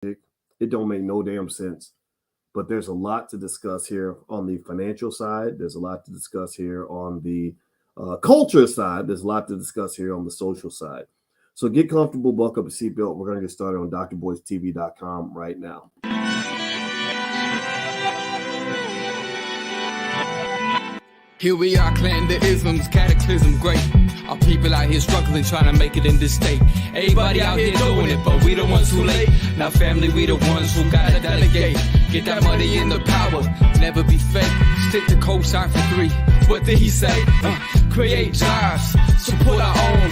It don't make no damn sense. But there's a lot to discuss here on the financial side. There's a lot to discuss here on the culture side. There's a lot to discuss here on the social side. So get comfortable, buckle up a seatbelt. We're going to get started on drboystv.com right now. Here we are, clan the isms, cataclysm, great. Our people out here struggling, trying to make it in this state. Everybody out here doing it, but we the ones too late. Now family, we the ones who gotta delegate. Get that money in the power, never be fake. Stick to cosign for 3. What did he say? Create jobs, support our own.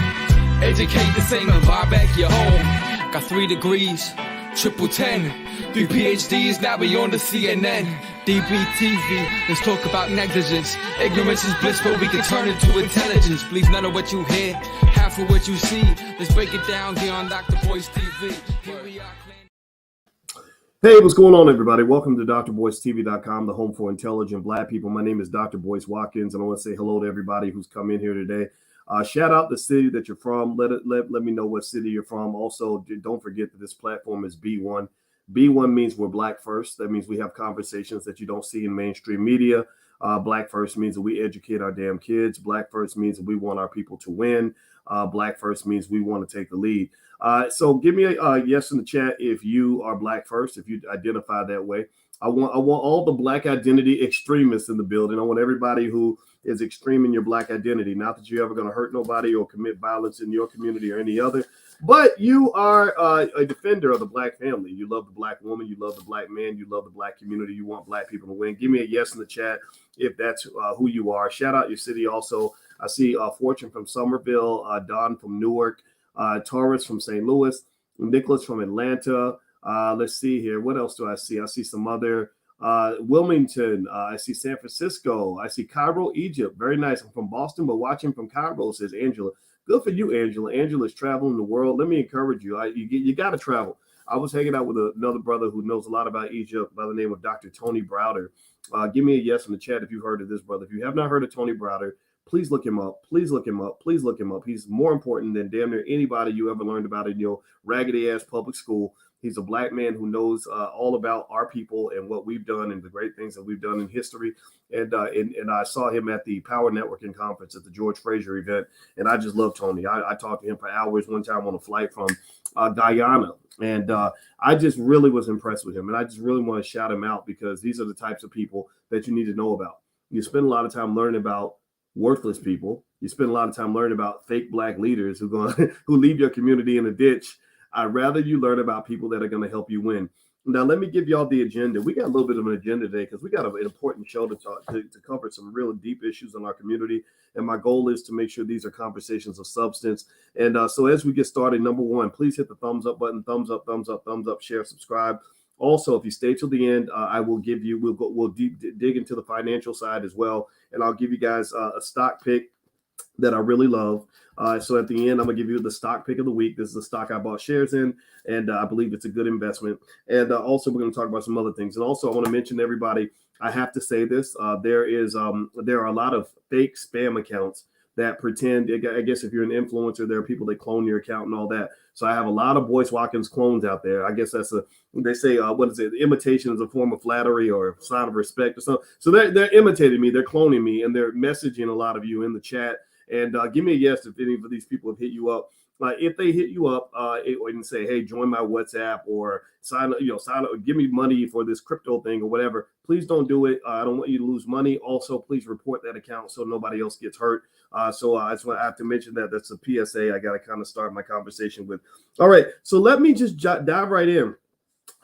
Educate the same and buy back your home. Got 3 degrees, triple 10. 3 PhDs, now we on the CNN. DBTV, let's talk about negligence. Ignorance is bliss, but we can turn it to intelligence. Believe none of what you hear, half of what you see. Let's break it down here on Dr. Boyce TV. Here we are. Hey, what's going on, everybody? Welcome to drboystv.com, the home for intelligent Black people. My name is Dr. Boyce Watkins, and I want to say hello to everybody who's come in here today. Shout out the city that you're from. Let me know what city you're from. Also, don't forget that this platform is B1. B1 means we're Black first. That means we have conversations that you don't see in mainstream media. Black first means that we educate our damn kids. Black first means that we want our people to win. Black first means we want to take the lead. So give me a yes in the chat if you are Black first, if you identify that way. I want all the Black identity extremists in the building. I want everybody who is extreme in your Black identity. Not that you're ever going to hurt nobody or commit violence in your community or any other, but you are a defender of the Black family. You love the Black woman. You love the Black man. You love the Black community. You want Black people to win. Give me a yes in the chat if that's who you are. Shout out your city also. I see Fortune from Somerville, Don from Newark, Taurus from St. Louis, Nicholas from Atlanta. Let's see here. What else do I see? I see some other Wilmington. I see San Francisco. I see Cairo, Egypt. Very nice. I'm from Boston, but watching from Cairo, says Angela. Good for you, Angela. Angela's traveling the world. Let me encourage you. You got to travel. I was hanging out with another brother who knows a lot about Egypt by the name of Dr. Tony Browder. Give me a yes in the chat if you've heard of this brother. If you have not heard of Tony Browder, please look him up. Please look him up. Please look him up. He's more important than damn near anybody you ever learned about in your raggedy ass public school. He's a Black man who knows all about our people and what we've done and the great things that we've done in history. And I saw him at the Power Networking Conference at the George Fraser event. And I just love Tony. I talked to him for hours one time on a flight from Guyana. And I just really was impressed with him. And I just really want to shout him out because these are the types of people that you need to know about. You spend a lot of time learning about worthless people. You spend a lot of time learning about fake Black leaders who leave your community in a ditch. I'd rather you learn about people that are going to help you win. Now, let me give y'all the agenda. We got a little bit of an agenda today because we got an important show to cover some real deep issues in our community. And my goal is to make sure these are conversations of substance. And so as we get started, number one, please hit the thumbs up button, thumbs up, share, subscribe. Also, if you stay till the end, I will give you, we'll dig into the financial side as well. And I'll give you guys a stock pick that I really love. So at the end, I'm gonna give you the stock pick of the week. This is the stock I bought shares in, and I believe it's a good investment. And also, we're gonna talk about some other things. And also, I want to mention to everybody, I have to say this: there are a lot of fake spam accounts that pretend. I guess if you're an influencer, there are people that clone your account and all that. So I have a lot of Boyce Watkins clones out there. I guess they say what is it? Imitation is a form of flattery or a sign of respect or something. So they're imitating me, they're cloning me, and they're messaging a lot of you in the chat. And give me a yes if any of these people have hit you up. If they hit you up and say, hey, join my WhatsApp or sign up, give me money for this crypto thing or whatever, please don't do it. I don't want you to lose money. Also, please report that account so nobody else gets hurt. So I just want to have to mention that that's a PSA I got to kind of start my conversation with. All right, so let me just dive right in.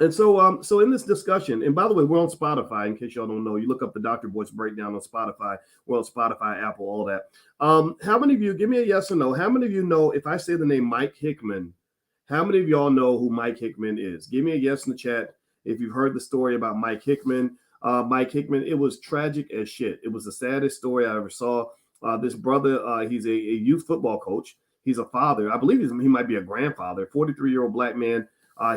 And so in this discussion, and by the way, we're on Spotify, in case y'all don't know. You look up the Dr. Boyce Breakdown on Spotify. We're on Spotify, Apple, all that. How many of you, give me a yes or no, how many of you know, if I say the name Mike Hickman, how many of y'all know who Mike Hickman is? Give me a yes in the chat if you've heard the story about Mike Hickman. Mike Hickman, it was tragic as shit. It was the saddest story I ever saw. This brother, he's a youth football coach. He's a father. I believe he might be a grandfather, 43-year-old Black man.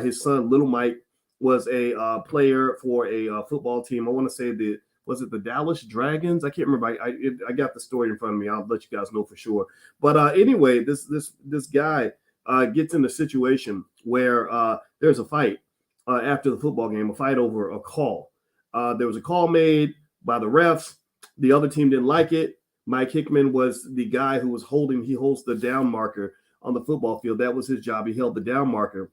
His son, Little Mike, was a player for a football team. I want to say was it the Dallas Dragons? I can't remember. I got the story in front of me. I'll let you guys know for sure. But anyway, this guy gets in a situation where there's a fight. after the football game, a fight over a call. There was a call made by the refs. The other team didn't like it. Mike Hickman was the guy who was he holds the down marker on the football field. That was his job. He held the down marker.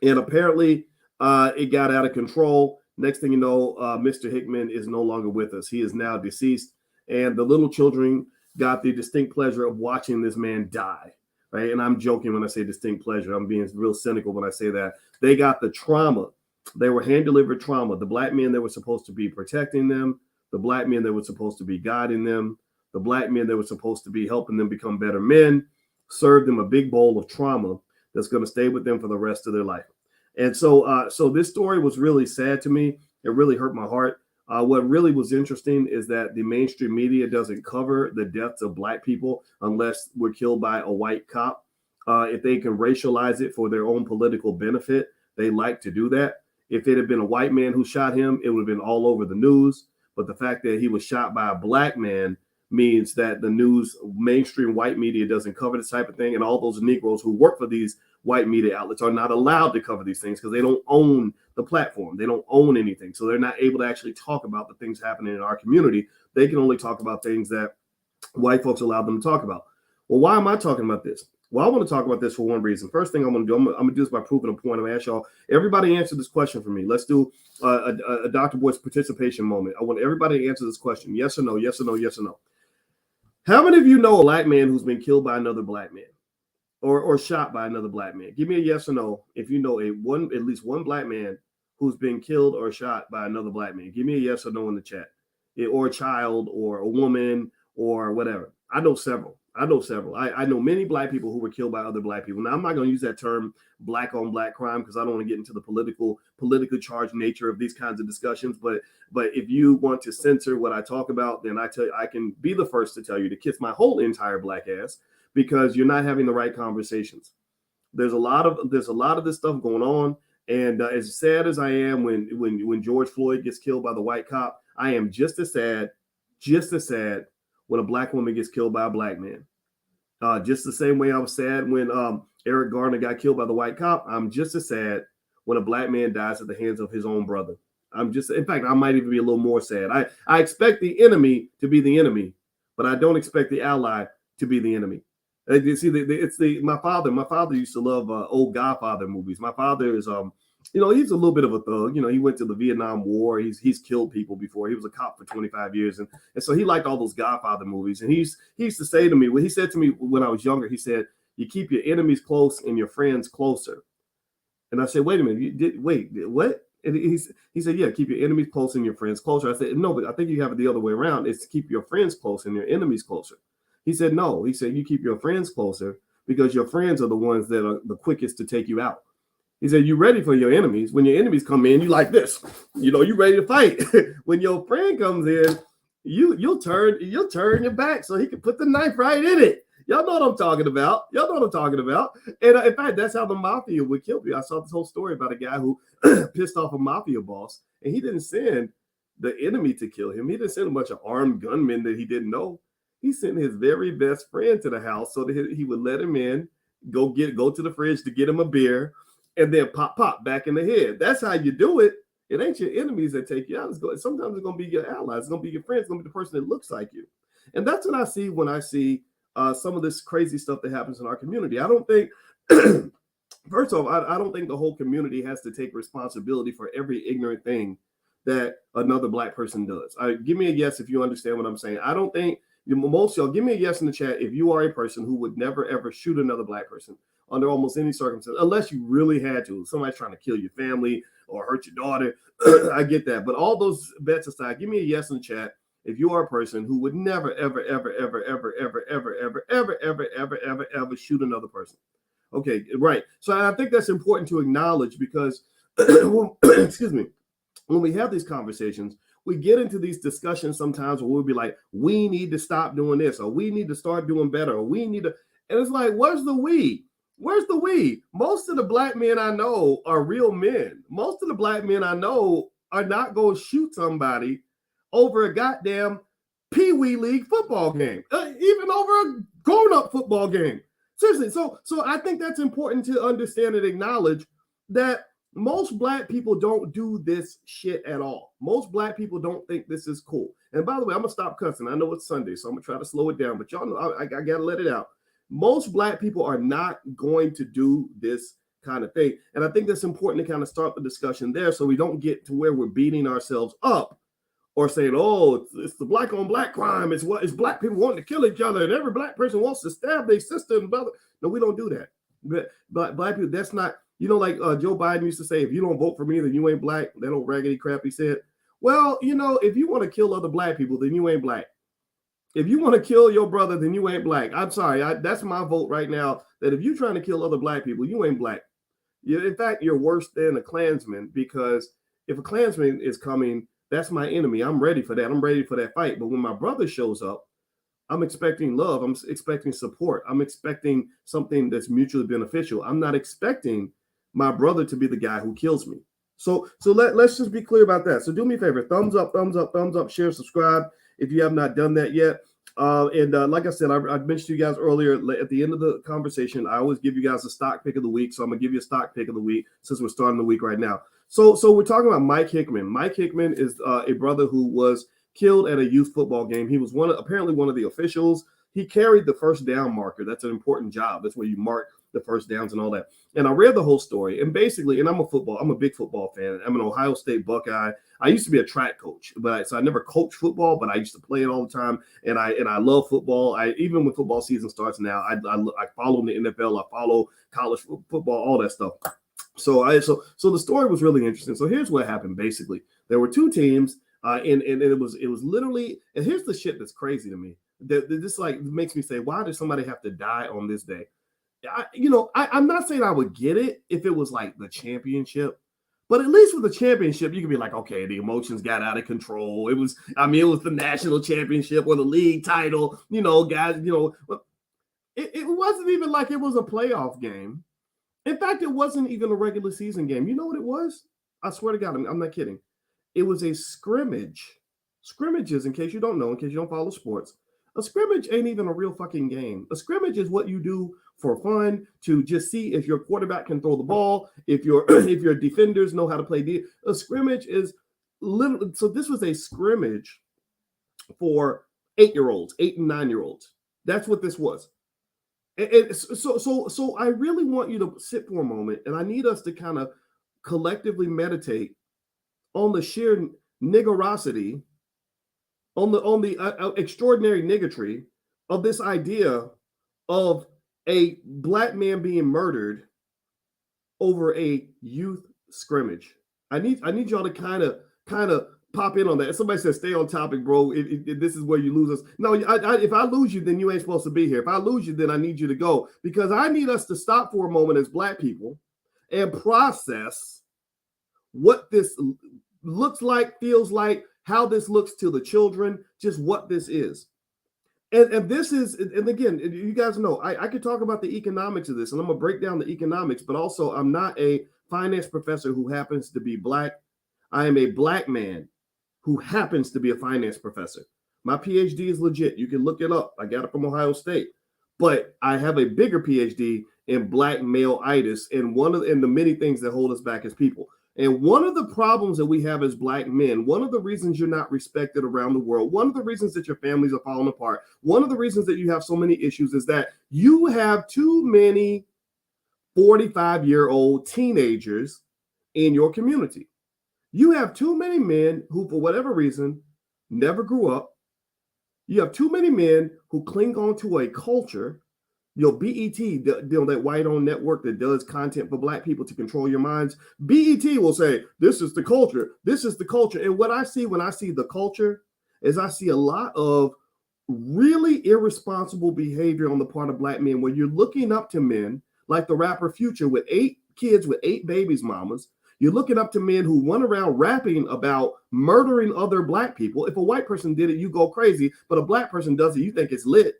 And apparently it got out of control. Next thing you know, Mr. Hickman is no longer with us. He is now deceased. And the little children got the distinct pleasure of watching this man die. Right? And I'm joking when I say distinct pleasure. I'm being real cynical when I say that. They got the trauma. They were hand-delivered trauma. The black men that were supposed to be protecting them, the black men that were supposed to be guiding them, the black men that were supposed to be helping them become better men, served them a big bowl of trauma that's going to stay with them for the rest of their life. And so this story was really sad to me. It really hurt my heart. What really was interesting is that the mainstream media doesn't cover the deaths of black people unless we're killed by a white cop. If they can racialize it for their own political benefit, they like to do that. If it had been a white man who shot him, it would have been all over the news. But the fact that he was shot by a black man means that the news, mainstream white media doesn't cover this type of thing. And all those Negroes who work for these white media outlets are not allowed to cover these things because they don't own the platform. They don't own anything. So they're not able to actually talk about the things happening in our community. They can only talk about things that white folks allow them to talk about. Well, why am I talking about this? Well, I want to talk about this for one reason. First thing I'm going to do, I'm going to do this by proving a point. I'm going to ask y'all, everybody answer this question for me. Let's do a Dr. Boyce participation moment. I want everybody to answer this question. Yes or no, yes or no, yes or no. How many of you know a black man who's been killed by another black man or shot by another black man? Give me a yes or no if you know at least one black man who's been killed or shot by another black man. Give me a yes or no in the chat. Or a child or a woman or whatever. I know several. I know many black people who were killed by other black people. Now, I'm not going to use that term black on black crime because I don't want to get into the politically charged nature of these kinds of discussions. But if you want to censor what I talk about, then I can be the first to tell you to kiss my whole entire black ass because you're not having the right conversations. There's a lot of this stuff going on. And as sad as I am when George Floyd gets killed by the white cop, I am just as sad when a black woman gets killed by a black man. Just the same way I was sad when Eric Garner got killed by the white cop. I'm just as sad when a black man dies at the hands of his own brother. In fact, I might even be a little more sad. I expect the enemy to be the enemy, but I don't expect the ally to be the enemy. You see, my father used to love old Godfather movies. My father is he's a little bit of a thug. He went to the Vietnam War. He's killed people before. He was a cop for 25 years. And so he liked all those Godfather movies. And he used to say to me, he said to me when I was younger, he said, you keep your enemies close and your friends closer. And I said, wait a minute, wait, what? And he said, yeah, keep your enemies close and your friends closer. I said, no, but I think you have it the other way around. It's to keep your friends close and your enemies closer. He said, no. He said, you keep your friends closer because your friends are the ones that are the quickest to take you out. He said, you're ready for your enemies. When your enemies come in, you like this. You're ready to fight. When your friend comes in, you'll turn your back so he can put the knife right in it. Y'all know what I'm talking about. And in fact, that's how the mafia would kill you. I saw this whole story about a guy who pissed off a mafia boss, and he didn't send the enemy to kill him. He didn't send a bunch of armed gunmen that he didn't know. He sent his very best friend to the house so that he would let him in, go to the fridge to get him a beer, and then pop back in the head. That's how you do it. It ain't your enemies that take you out. Sometimes it's going to be your allies. It's going to be your friends. It's going to be the person that looks like you. And that's what I see when I see some of this crazy stuff that happens in our community. I don't think, first of all, I don't think the whole community has to take responsibility for every ignorant thing that another black person does. Give me a yes if you understand what I'm saying. I don't think, most y'all, give me a yes in the chat if you are a person who would never, ever shoot another black person under almost any circumstance, unless you really had to. Somebody's trying to kill your family or hurt your daughter. I get that. But all those bets aside, give me a yes in the chat if you are a person who would never, ever, ever, ever, ever, ever, ever, ever, ever, ever, ever, ever, ever shoot another person. Okay, right. So I think that's important to acknowledge because, excuse me, when we have these conversations, we get into these discussions sometimes where we'll be like, we need to stop doing this, or we need to start doing better, or we need to, and it's like, where's the we? Where's the we? Most of the black men I know are real men. Most of the black men I know are not going to shoot somebody over a goddamn Pee-wee League football game, even over a grown-up football game. Seriously, so I think that's important to understand and acknowledge that Most black people don't do this shit at all. Most black people don't think this is cool. And by the way, I'm gonna stop cussing. I know it's Sunday, so I'm gonna try to slow it down. But y'all know I gotta let it out. Most black people are not going to do this kind of thing, and I think that's important to kind of start the discussion there, so we don't get to where we're beating ourselves up or saying, "Oh, it's the black on black crime. It's black people wanting to kill each other, and every black person wants to stab their sister and brother." No, we don't do that. But black people, that's not. Like Joe Biden used to say, if you don't vote for me, then you ain't black. That old raggedy crap he said. Well, if you want to kill other black people, then you ain't black. If you want to kill your brother, then you ain't black. I'm sorry. That's my vote right now, that if you're trying to kill other black people, you ain't black. In fact, you're worse than a Klansman, because if a Klansman is coming, that's my enemy. I'm ready for that. I'm ready for that fight. But when my brother shows up, I'm expecting love. I'm expecting support. I'm expecting something that's mutually beneficial. I'm not expecting my brother to be the guy who kills me. So let's just be clear about that. So do me a favor, thumbs up, share, subscribe if you have not done that yet. Like I said, I mentioned to you guys earlier, at the end of the conversation, I always give you guys a stock pick of the week. So I'm gonna give you a stock pick of the week since we're starting the week right now. So we're talking about Mike Hickman. Mike Hickman is a brother who was killed at a youth football game. He was apparently one of the officials. He carried the first down marker. That's an important job. That's where you mark the first downs and all that. And I read the whole story. And basically, and I'm a big football fan. I'm an Ohio State Buckeye. I used to be a track coach, so I never coached football, but I used to play it all the time. And I love football. Even when football season starts now, I follow the NFL. I follow college football, all that stuff. So the story was really interesting. So here's what happened. Basically, there were two teams, and it was literally. And here's the shit that's crazy to me. This makes me say, why did somebody have to die on this day? I'm not saying I would get it if it was like the championship, but at least with the championship, you can be like, okay, the emotions got out of control. It was the national championship or the league title, guys, it wasn't even like it was a playoff game. In fact, it wasn't even a regular season game. You know what it was? I swear to God, I'm not kidding. It was a scrimmage. Scrimmages, in case you don't know, in case you don't follow sports, a scrimmage ain't even a real fucking game. A scrimmage is what you do for fun, to just see if your quarterback can throw the ball, if your defenders know how to play. A scrimmage is literally. So this was a scrimmage for 8-year-olds, 8 and 9-year-olds. That's what this was. So I really want you to sit for a moment, and I need us to kind of collectively meditate on the sheer niggerosity, on the extraordinary niggatry of this idea of a black man being murdered over a youth scrimmage. I need y'all to kind of pop in on that. Somebody says, stay on topic, bro. This is where you lose us. No, if I lose you, then you ain't supposed to be here. If I lose you, then I need you to go, because I need us to stop for a moment as black people and process what this looks like, feels like, how this looks to the children, just what this is. And this is, and again, you guys know, I could talk about the economics of this, and I'm going to break down the economics, but also I'm not a finance professor who happens to be black. I am a black man who happens to be a finance professor. My PhD is legit. You can look it up. I got it from Ohio State. But I have a bigger PhD in black male-itis, and the many things that hold us back as people. And one of the problems that we have as black men, one of the reasons you're not respected around the world, one of the reasons that your families are falling apart, one of the reasons that you have so many issues is that you have too many 45-year-old teenagers in your community. You have too many men who, for whatever reason, never grew up. You have too many men who cling on to a culture. BET, that white-owned network that does content for black people to control your minds, BET will say, this is the culture. This is the culture. And what I see when I see the culture is I see a lot of really irresponsible behavior on the part of black men, where you're looking up to men like the rapper Future with 8 kids with 8 babies mamas. You're looking up to men who run around rapping about murdering other black people. If a white person did it, you go crazy, but a black person does it, you think it's lit.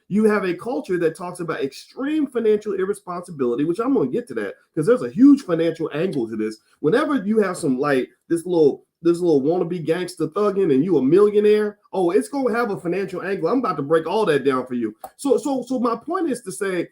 You have a culture that talks about extreme financial irresponsibility, which I'm going to get to that because there's a huge financial angle to this. Whenever you have some this little wannabe gangster thugging and you a millionaire, it's going to have a financial angle. I'm about to break all that down for you. So my point is to say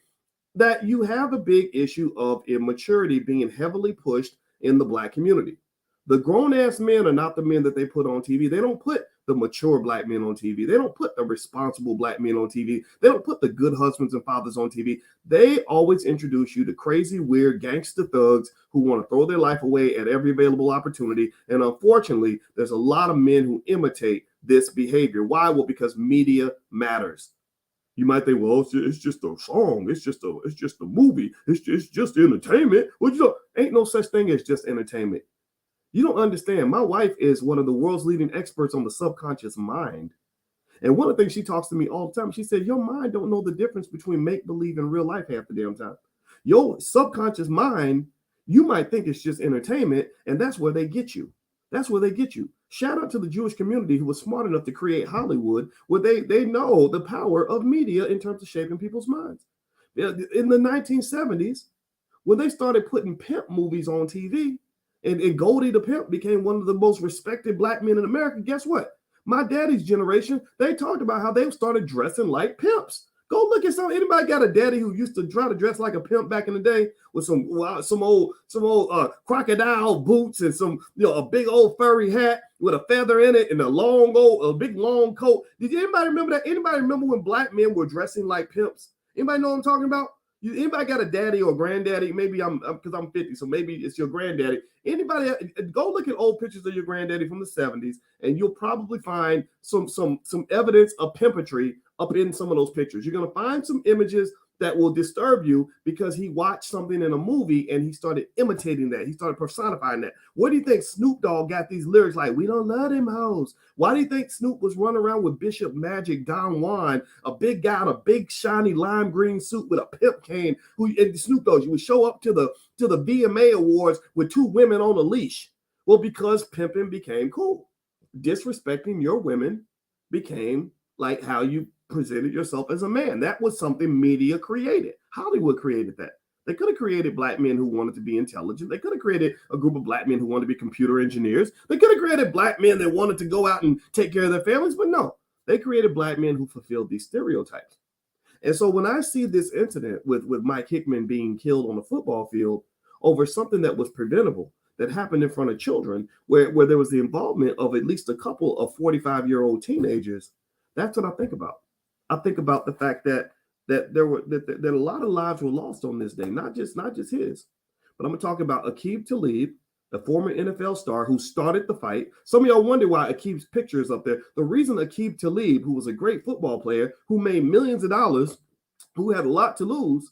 that you have a big issue of immaturity being heavily pushed in the black community. The grown-ass men are not the men that they put on TV. They don't put the mature black men on TV. They don't put the responsible black men on TV. They don't put the good husbands and fathers on TV. They always introduce you to crazy, weird gangster thugs who want to throw their life away at every available opportunity. And unfortunately, there's a lot of men who imitate this behavior. Why? Well, because media matters. You might think, well, it's just a song. It's just a movie. It's just entertainment. Well, ain't no such thing as just entertainment. You don't understand. My wife is one of the world's leading experts on the subconscious mind. And one of the things she talks to me all the time, she said, your mind don't know the difference between make-believe and real life half the damn time. Your subconscious mind, you might think it's just entertainment, and that's where they get you. That's where they get you. Shout out to the Jewish community who was smart enough to create Hollywood, where they know the power of media in terms of shaping people's minds. In the 1970s, when they started putting pimp movies on TV, and Goldie the Pimp became one of the most respected black men in America, guess what? My daddy's generation, they talked about how they started dressing like pimps. Go look at anybody got a daddy who used to try to dress like a pimp back in the day with some old crocodile boots and a big old furry hat with a feather in it and a big long coat. Did anybody remember that? Anybody remember when black men were dressing like pimps? Anybody know what I'm talking about? Anybody got a daddy or granddaddy? Maybe because I'm 50, so maybe it's your granddaddy. Anybody go look at old pictures of your granddaddy from the 70s, and you'll probably find some evidence of pimpatry up in some of those pictures. You're gonna find some images that will disturb you because he watched something in a movie and he started imitating that. He started personifying that. What do you think Snoop Dogg got these lyrics like, we don't love them hoes? Why do you think Snoop was running around with Bishop Magic Don Juan, a big guy in a big shiny lime green suit with a pimp cane? And Snoop Dogg, you would show up to the VMA Awards with two women on a leash. Well, because pimping became cool. Disrespecting your women became like how you presented yourself as a man. That was something media created. Hollywood created that. They could have created black men who wanted to be intelligent. They could have created a group of black men who wanted to be computer engineers. They could have created black men that wanted to go out and take care of their families, but no, they created black men who fulfilled these stereotypes. And so when I see this incident with Mike Hickman being killed on the football field over something that was preventable, that happened in front of children, where there was the involvement of at least a couple of 45-year-old teenagers, that's what I think about. I think about the fact that a lot of lives were lost on this day, not just his. But I'm gonna talk about Aqib Talib, the former NFL star who started the fight. Some of y'all wonder why Aqib's picture is up there. The reason Aqib Talib, who was a great football player, who made millions of dollars, who had a lot to lose,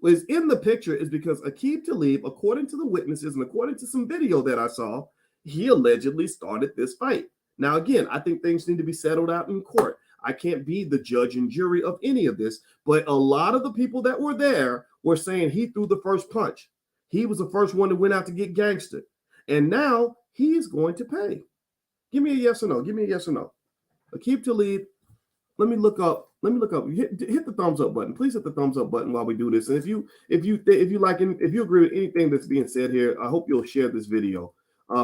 was in the picture is because Aqib Talib, according to the witnesses and according to some video that I saw, he allegedly started this fight. Now, again, I think things need to be settled out in court. I can't be the judge and jury of any of this, but a lot of the people that were there were saying he threw the first punch. He was the first one that went out to get gangster. And now he's going to pay. Give me a yes or no. Give me a yes or no. Aqib Talib, let me look up. Hit the thumbs up button. Please hit the thumbs up button while we do this. And if you agree with anything that's being said here, I hope you'll share this video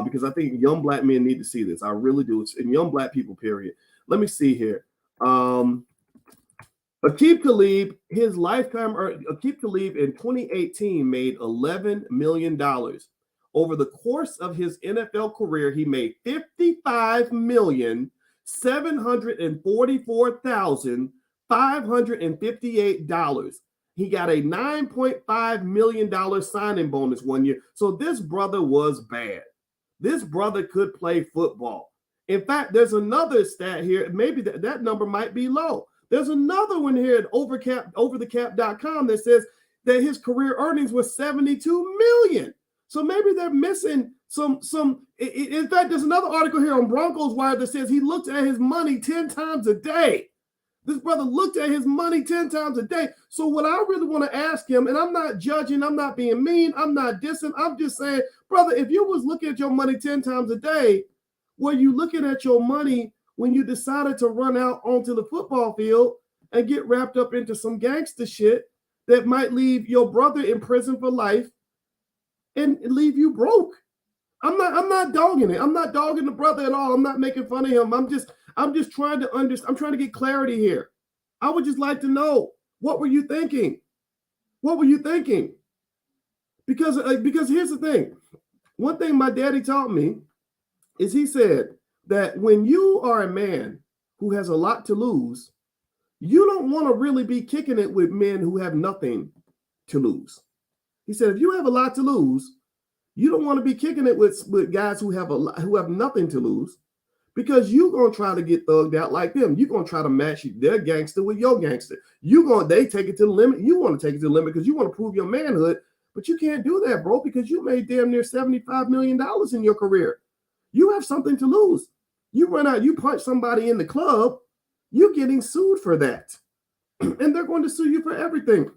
because I think young black men need to see this. I really do. It's in young black people, period. Let me see here. Aqib Talib, Aqib Talib in 2018 made $11 million. Over the course of his NFL career, he made $55,744,558. He got a $9.5 million signing bonus one year. So this brother was bad. This brother could play football. In fact, there's another stat here. Maybe that number might be low. There's another one here at overthecap.com that says that his career earnings were $72 million. So maybe they're missing some. In fact, there's another article here on Broncos Wire that says he looked at his money 10 times a day. This brother looked at his money 10 times a day. So what I really want to ask him, and I'm not judging, I'm not being mean, I'm not dissing, I'm just saying, brother, if you was looking at your money 10 times a day, were you looking at your money when you decided to run out onto the football field and get wrapped up into some gangster shit that might leave your brother in prison for life and leave you broke? I'm not dogging it. I'm not dogging the brother at all. I'm not making fun of him. I'm just trying to understand. I'm trying to get clarity here. I would just like to know, what were you thinking? What were you thinking? Because here's the thing. One thing my daddy taught me is he said that when you are a man who has a lot to lose, you don't want to really be kicking it with men who have nothing to lose. He said, if you have a lot to lose, you don't want to be kicking it with guys who have nothing to lose, because you're gonna try to get thugged out like them. You're gonna try to match their gangster with your gangster. They take it to the limit. You want to take it to the limit because you want to prove your manhood, but you can't do that, bro, because you made damn near $75 million in your career. You have something to lose. You run out, you punch somebody in the club, you're getting sued for that. And they're going to sue you for everything.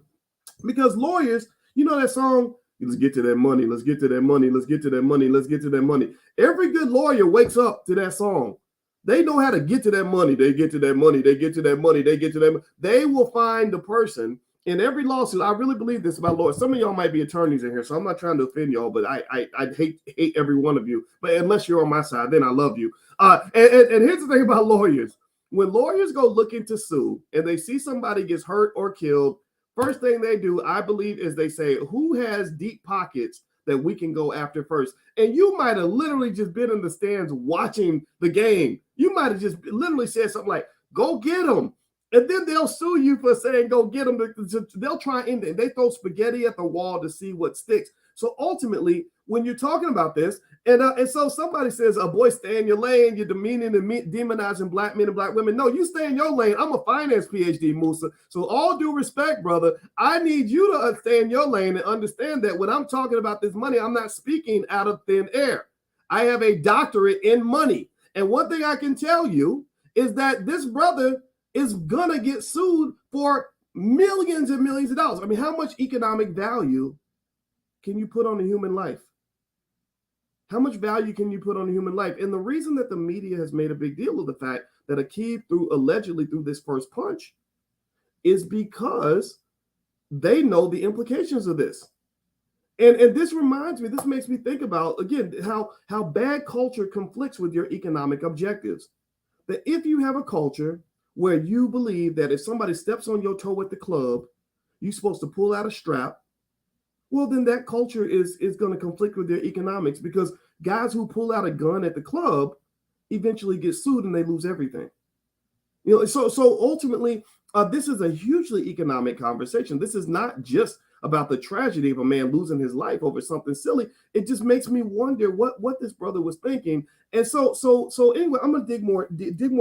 Because lawyers, you know that song, let's get to that money, let's get to that money, let's get to that money, let's get to that money. Every good lawyer wakes up to that song. They know how to get to that money. They get to that money, they get to that money, they get to that money. They will find the person in every lawsuit. I really believe this about lawyers. Some of y'all might be attorneys in here, so I'm not trying to offend y'all, but I hate every one of you. But unless you're on my side, then I love you. And here's the thing about lawyers. When lawyers go looking to sue and they see somebody gets hurt or killed, first thing they do, I believe, is they say, who has deep pockets that we can go after first? And you might have literally just been in the stands watching the game. You might have just literally said something like, go get them. And then they'll sue you for saying, go get them. They'll try and they throw spaghetti at the wall to see what sticks. So ultimately, when you're talking about this, and so somebody says, boy, stay in your lane, you're demeaning and demonizing black men and black women. No, you stay in your lane. I'm a finance PhD, Musa. So all due respect, brother, I need you to stay in your lane and understand that when I'm talking about this money, I'm not speaking out of thin air. I have a doctorate in money. And one thing I can tell you is that this brother is going to get sued for millions and millions of dollars. I mean, how much economic value can you put on a human life? How much value can you put on a human life? And the reason that the media has made a big deal of the fact that Aqib allegedly threw this first punch is because they know the implications of this. And this reminds me, this makes me think about, again, how bad culture conflicts with your economic objectives. That if you have a culture where you believe that if somebody steps on your toe at the club, you're supposed to pull out a strap, well, then that culture is going to conflict with their economics, because guys who pull out a gun at the club eventually get sued and they lose everything. You know, so ultimately, this is a hugely economic conversation. This is not just about the tragedy of a man losing his life over something silly. It just makes me wonder what this brother was thinking. And so anyway, I'm gonna dig more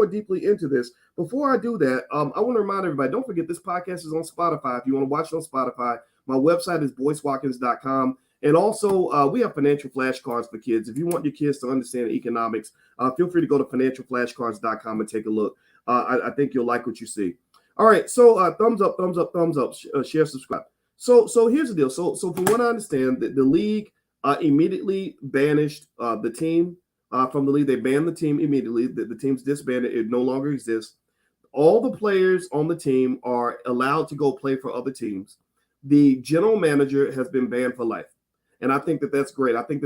deeply into this. Before I do that, I want to remind everybody, don't forget this podcast is on Spotify. If you want to watch it on Spotify, my website is boycewatkins.com. And also, we have financial flashcards for kids. If you want your kids to understand economics, feel free to go to financialflashcards.com and take a look. I think you'll like what you see. All right, so thumbs up, share, subscribe. So here's the deal. So from what I understand, the league immediately banished the team from the league. They banned the team immediately. The team's disbanded. It no longer exists. All the players on the team are allowed to go play for other teams. The general manager has been banned for life. And I think that that's great. I think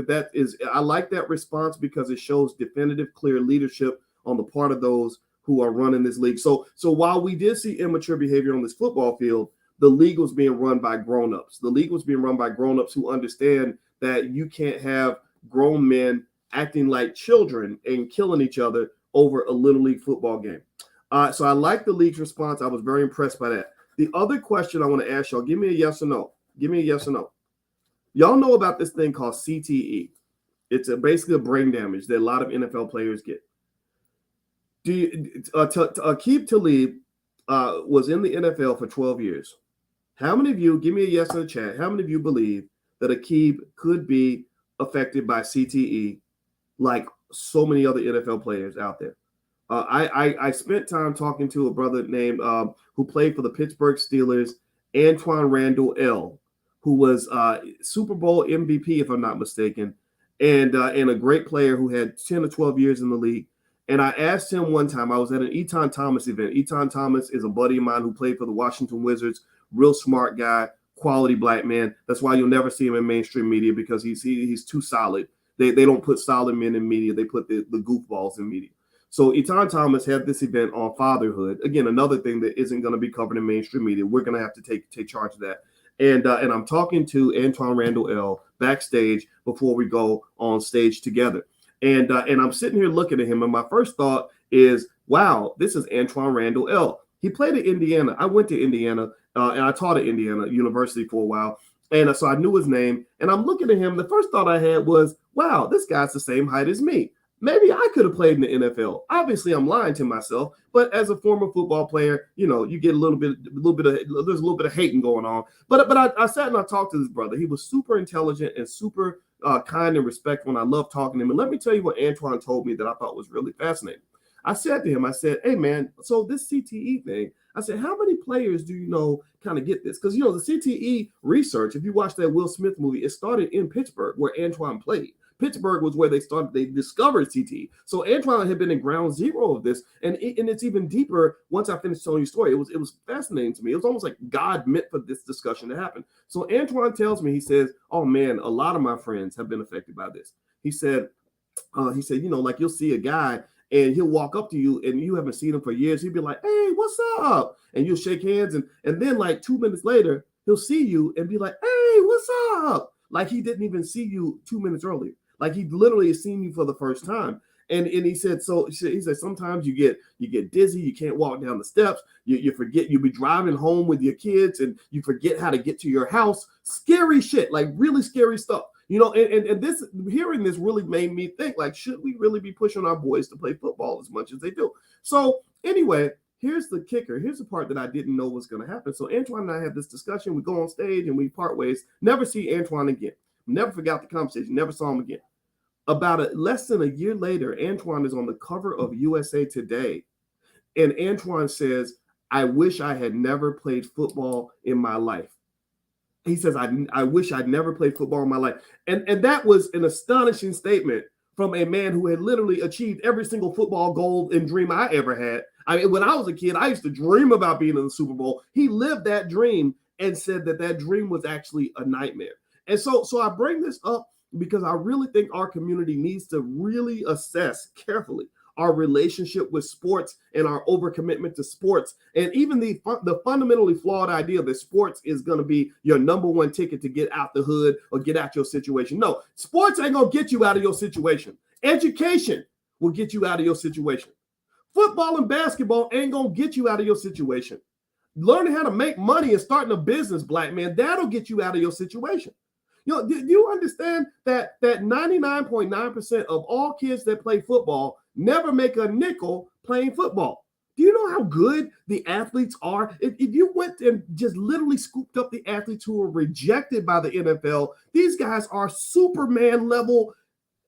I like that response because it shows definitive, clear leadership on the part of those who are running this league. So while we did see immature behavior on this football field, the league was being run by grown-ups. The league was being run by grown-ups who understand that you can't have grown men acting like children and killing each other over a little league football game. So I like the league's response. I was very impressed by that. The other question I want to ask y'all, give me a yes or no. Give me a yes or no. Y'all know about this thing called CTE. It's basically a brain damage that a lot of NFL players get. Aqib Talib was in the NFL for 12 years. How many of you, give me a yes in the chat, how many of you believe that Aqib could be affected by CTE like so many other NFL players out there? I spent time talking to a brother named who played for the Pittsburgh Steelers, Antoine Randall L., who was Super Bowl MVP, if I'm not mistaken, and a great player who had 10 or 12 years in the league. And I asked him one time, I was at an Etan Thomas event. Etan Thomas is a buddy of mine who played for the Washington Wizards, real smart guy, quality black man. That's why you'll never see him in mainstream media, because he's too solid. They don't put solid men in media. They put the goofballs in media. So Etan Thomas had this event on fatherhood. Again, another thing that isn't going to be covered in mainstream media. We're going to have to take charge of that. And I'm talking to Antwaan Randle El backstage before we go on stage together. And I'm sitting here looking at him, and my first thought is, wow, this is Antwaan Randle El. He played at Indiana. I went to Indiana, and I taught at Indiana University for a while. And so I knew his name. And I'm looking at him. The first thought I had was, wow, this guy's the same height as me. Maybe I could have played in the NFL. Obviously, I'm lying to myself, but as a former football player, you know, you get there's a little bit of hating going on. But I sat and I talked to this brother. He was super intelligent and super kind and respectful, and I love talking to him. And let me tell you what Antwaan told me that I thought was really fascinating. I said to him, I said, hey, man, so this CTE thing, I said, how many players do you know kind of get this? Because, you know, the CTE research, if you watch that Will Smith movie, it started in Pittsburgh where Antwaan played. Pittsburgh was where they discovered CTE. So Antwaan had been in ground zero of this, and it's even deeper once I finished telling you the story. It was fascinating to me. It was almost like God meant for this discussion to happen. So Antwaan tells me, he says, oh man, a lot of my friends have been affected by this. He said, you know, like you'll see a guy and he'll walk up to you and you haven't seen him for years. He'll be like, hey, what's up? And you'll shake hands. And then like 2 minutes later, he'll see you and be like, hey, what's up? Like he didn't even see you 2 minutes earlier. Like he literally has seen you for the first time. And he said, he said, sometimes you get dizzy. You can't walk down the steps. You forget, you'll be driving home with your kids and you forget how to get to your house. Scary shit, like really scary stuff. You know, and this, hearing this really made me think, like, should we really be pushing our boys to play football as much as they do? So anyway, here's the kicker. Here's the part that I didn't know was going to happen. So Antwaan and I have this discussion. We go on stage and we part ways. Never see Antwaan again. Never forgot the conversation. Never saw him again. About less than a year later, Antwaan is on the cover of USA Today. And Antwaan says, I wish I had never played football in my life. He says, I wish I'd never played football in my life. And that was an astonishing statement from a man who had literally achieved every single football goal and dream I ever had. I mean, when I was a kid, I used to dream about being in the Super Bowl. He lived that dream and said that dream was actually a nightmare. And so I bring this up because I really think our community needs to really assess carefully our relationship with sports and our overcommitment to sports, and even the fundamentally flawed idea that sports is going to be your number one ticket to get out the hood or get out your situation. No, sports ain't going to get you out of your situation. Education will get you out of your situation. Football and basketball ain't going to get you out of your situation. Learning how to make money and starting a business, black man, that'll get you out of your situation. You know, do you understand that 99.9% of all kids that play football never make a nickel playing football? Do you know how good the athletes are? If you went and just literally scooped up the athletes who were rejected by the NFL, these guys are Superman level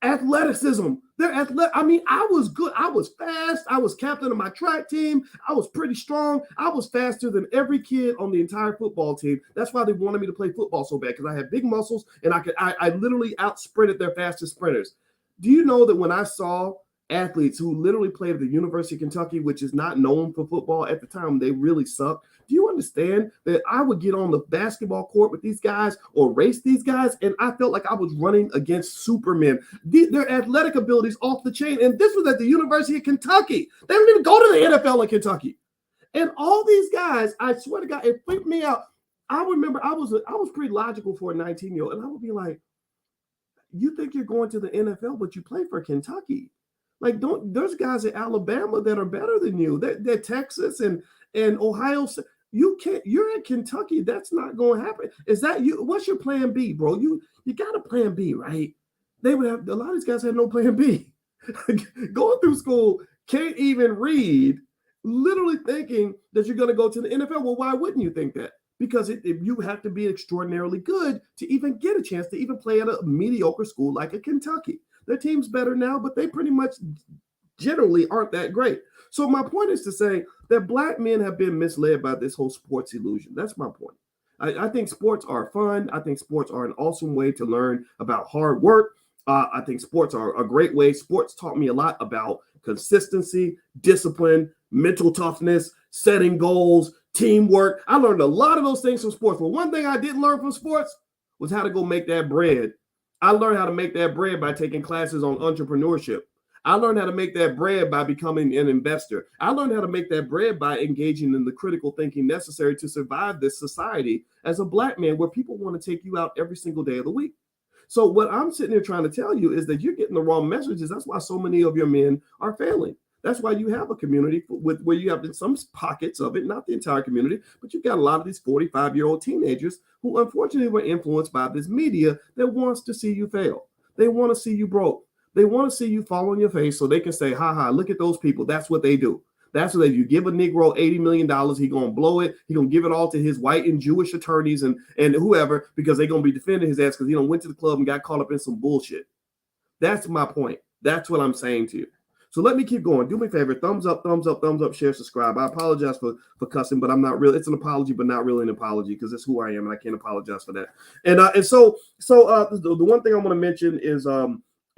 athleticism. They're athletic. I mean, I was good. I was fast. I was captain of my track team. I was pretty strong. I was faster than every kid on the entire football team. That's why they wanted me to play football so bad, because I had big muscles and I literally out sprinted their fastest sprinters. Do you know that when I saw athletes who literally played at the University of Kentucky, which is not known for football at the time, they really sucked. Do you understand that I would get on the basketball court with these guys or race these guys, and I felt like I was running against supermen? Their athletic abilities off the chain, and this was at the University of Kentucky. They didn't even go to the NFL in Kentucky. And all these guys, I swear to God, it freaked me out. I remember I was pretty logical for a 19-year-old, and I would be like, you think you're going to the NFL, but you play for Kentucky. Like, there's guys at Alabama that are better than you. They're Texas and Ohio. You're at Kentucky. That's not going to happen. Is that you? What's your plan B, bro? You got a plan B, right? They would have, a lot of these guys had no plan B. Going through school, can't even read, literally thinking that you're going to go to the NFL. Well, why wouldn't you think that? Because you have to be extraordinarily good to even get a chance to even play at a mediocre school like a Kentucky. Their team's better now, but they pretty much generally aren't that great. So my point is to say that black men have been misled by this whole sports illusion. That's my point. I think sports are fun. I think sports are an awesome way to learn about hard work. I think sports are a great way. Sports taught me a lot about consistency, discipline, mental toughness, setting goals, teamwork. I learned a lot of those things from sports. But one thing I didn't learn from sports was how to go make that bread. I learned how to make that bread by taking classes on entrepreneurship. I learned how to make that bread by becoming an investor. I learned how to make that bread by engaging in the critical thinking necessary to survive this society as a Black man where people want to take you out every single day of the week. So what I'm sitting here trying to tell you is that you're getting the wrong messages. That's why so many of your men are failing. That's why you have a community with where you have some pockets of it, not the entire community, but you've got a lot of these 45-year-old teenagers who unfortunately were influenced by this media that wants to see you fail. They want to see you broke. They want to see you fall on your face so they can say, ha ha, look at those people. That's what they do. That's what they do. Give a Negro $80 million, he going to blow it. He going to give it all to his white and Jewish attorneys and whoever, because they're going to be defending his ass because he went to the club and got caught up in some bullshit. That's my point. That's what I'm saying to you. So let me keep going. Do me a favor. Thumbs up, share, subscribe. I apologize for cussing, but I'm not really. It's an apology, but not really an apology because it's who I am, and I can't apologize for that. And so the one thing I want to mention is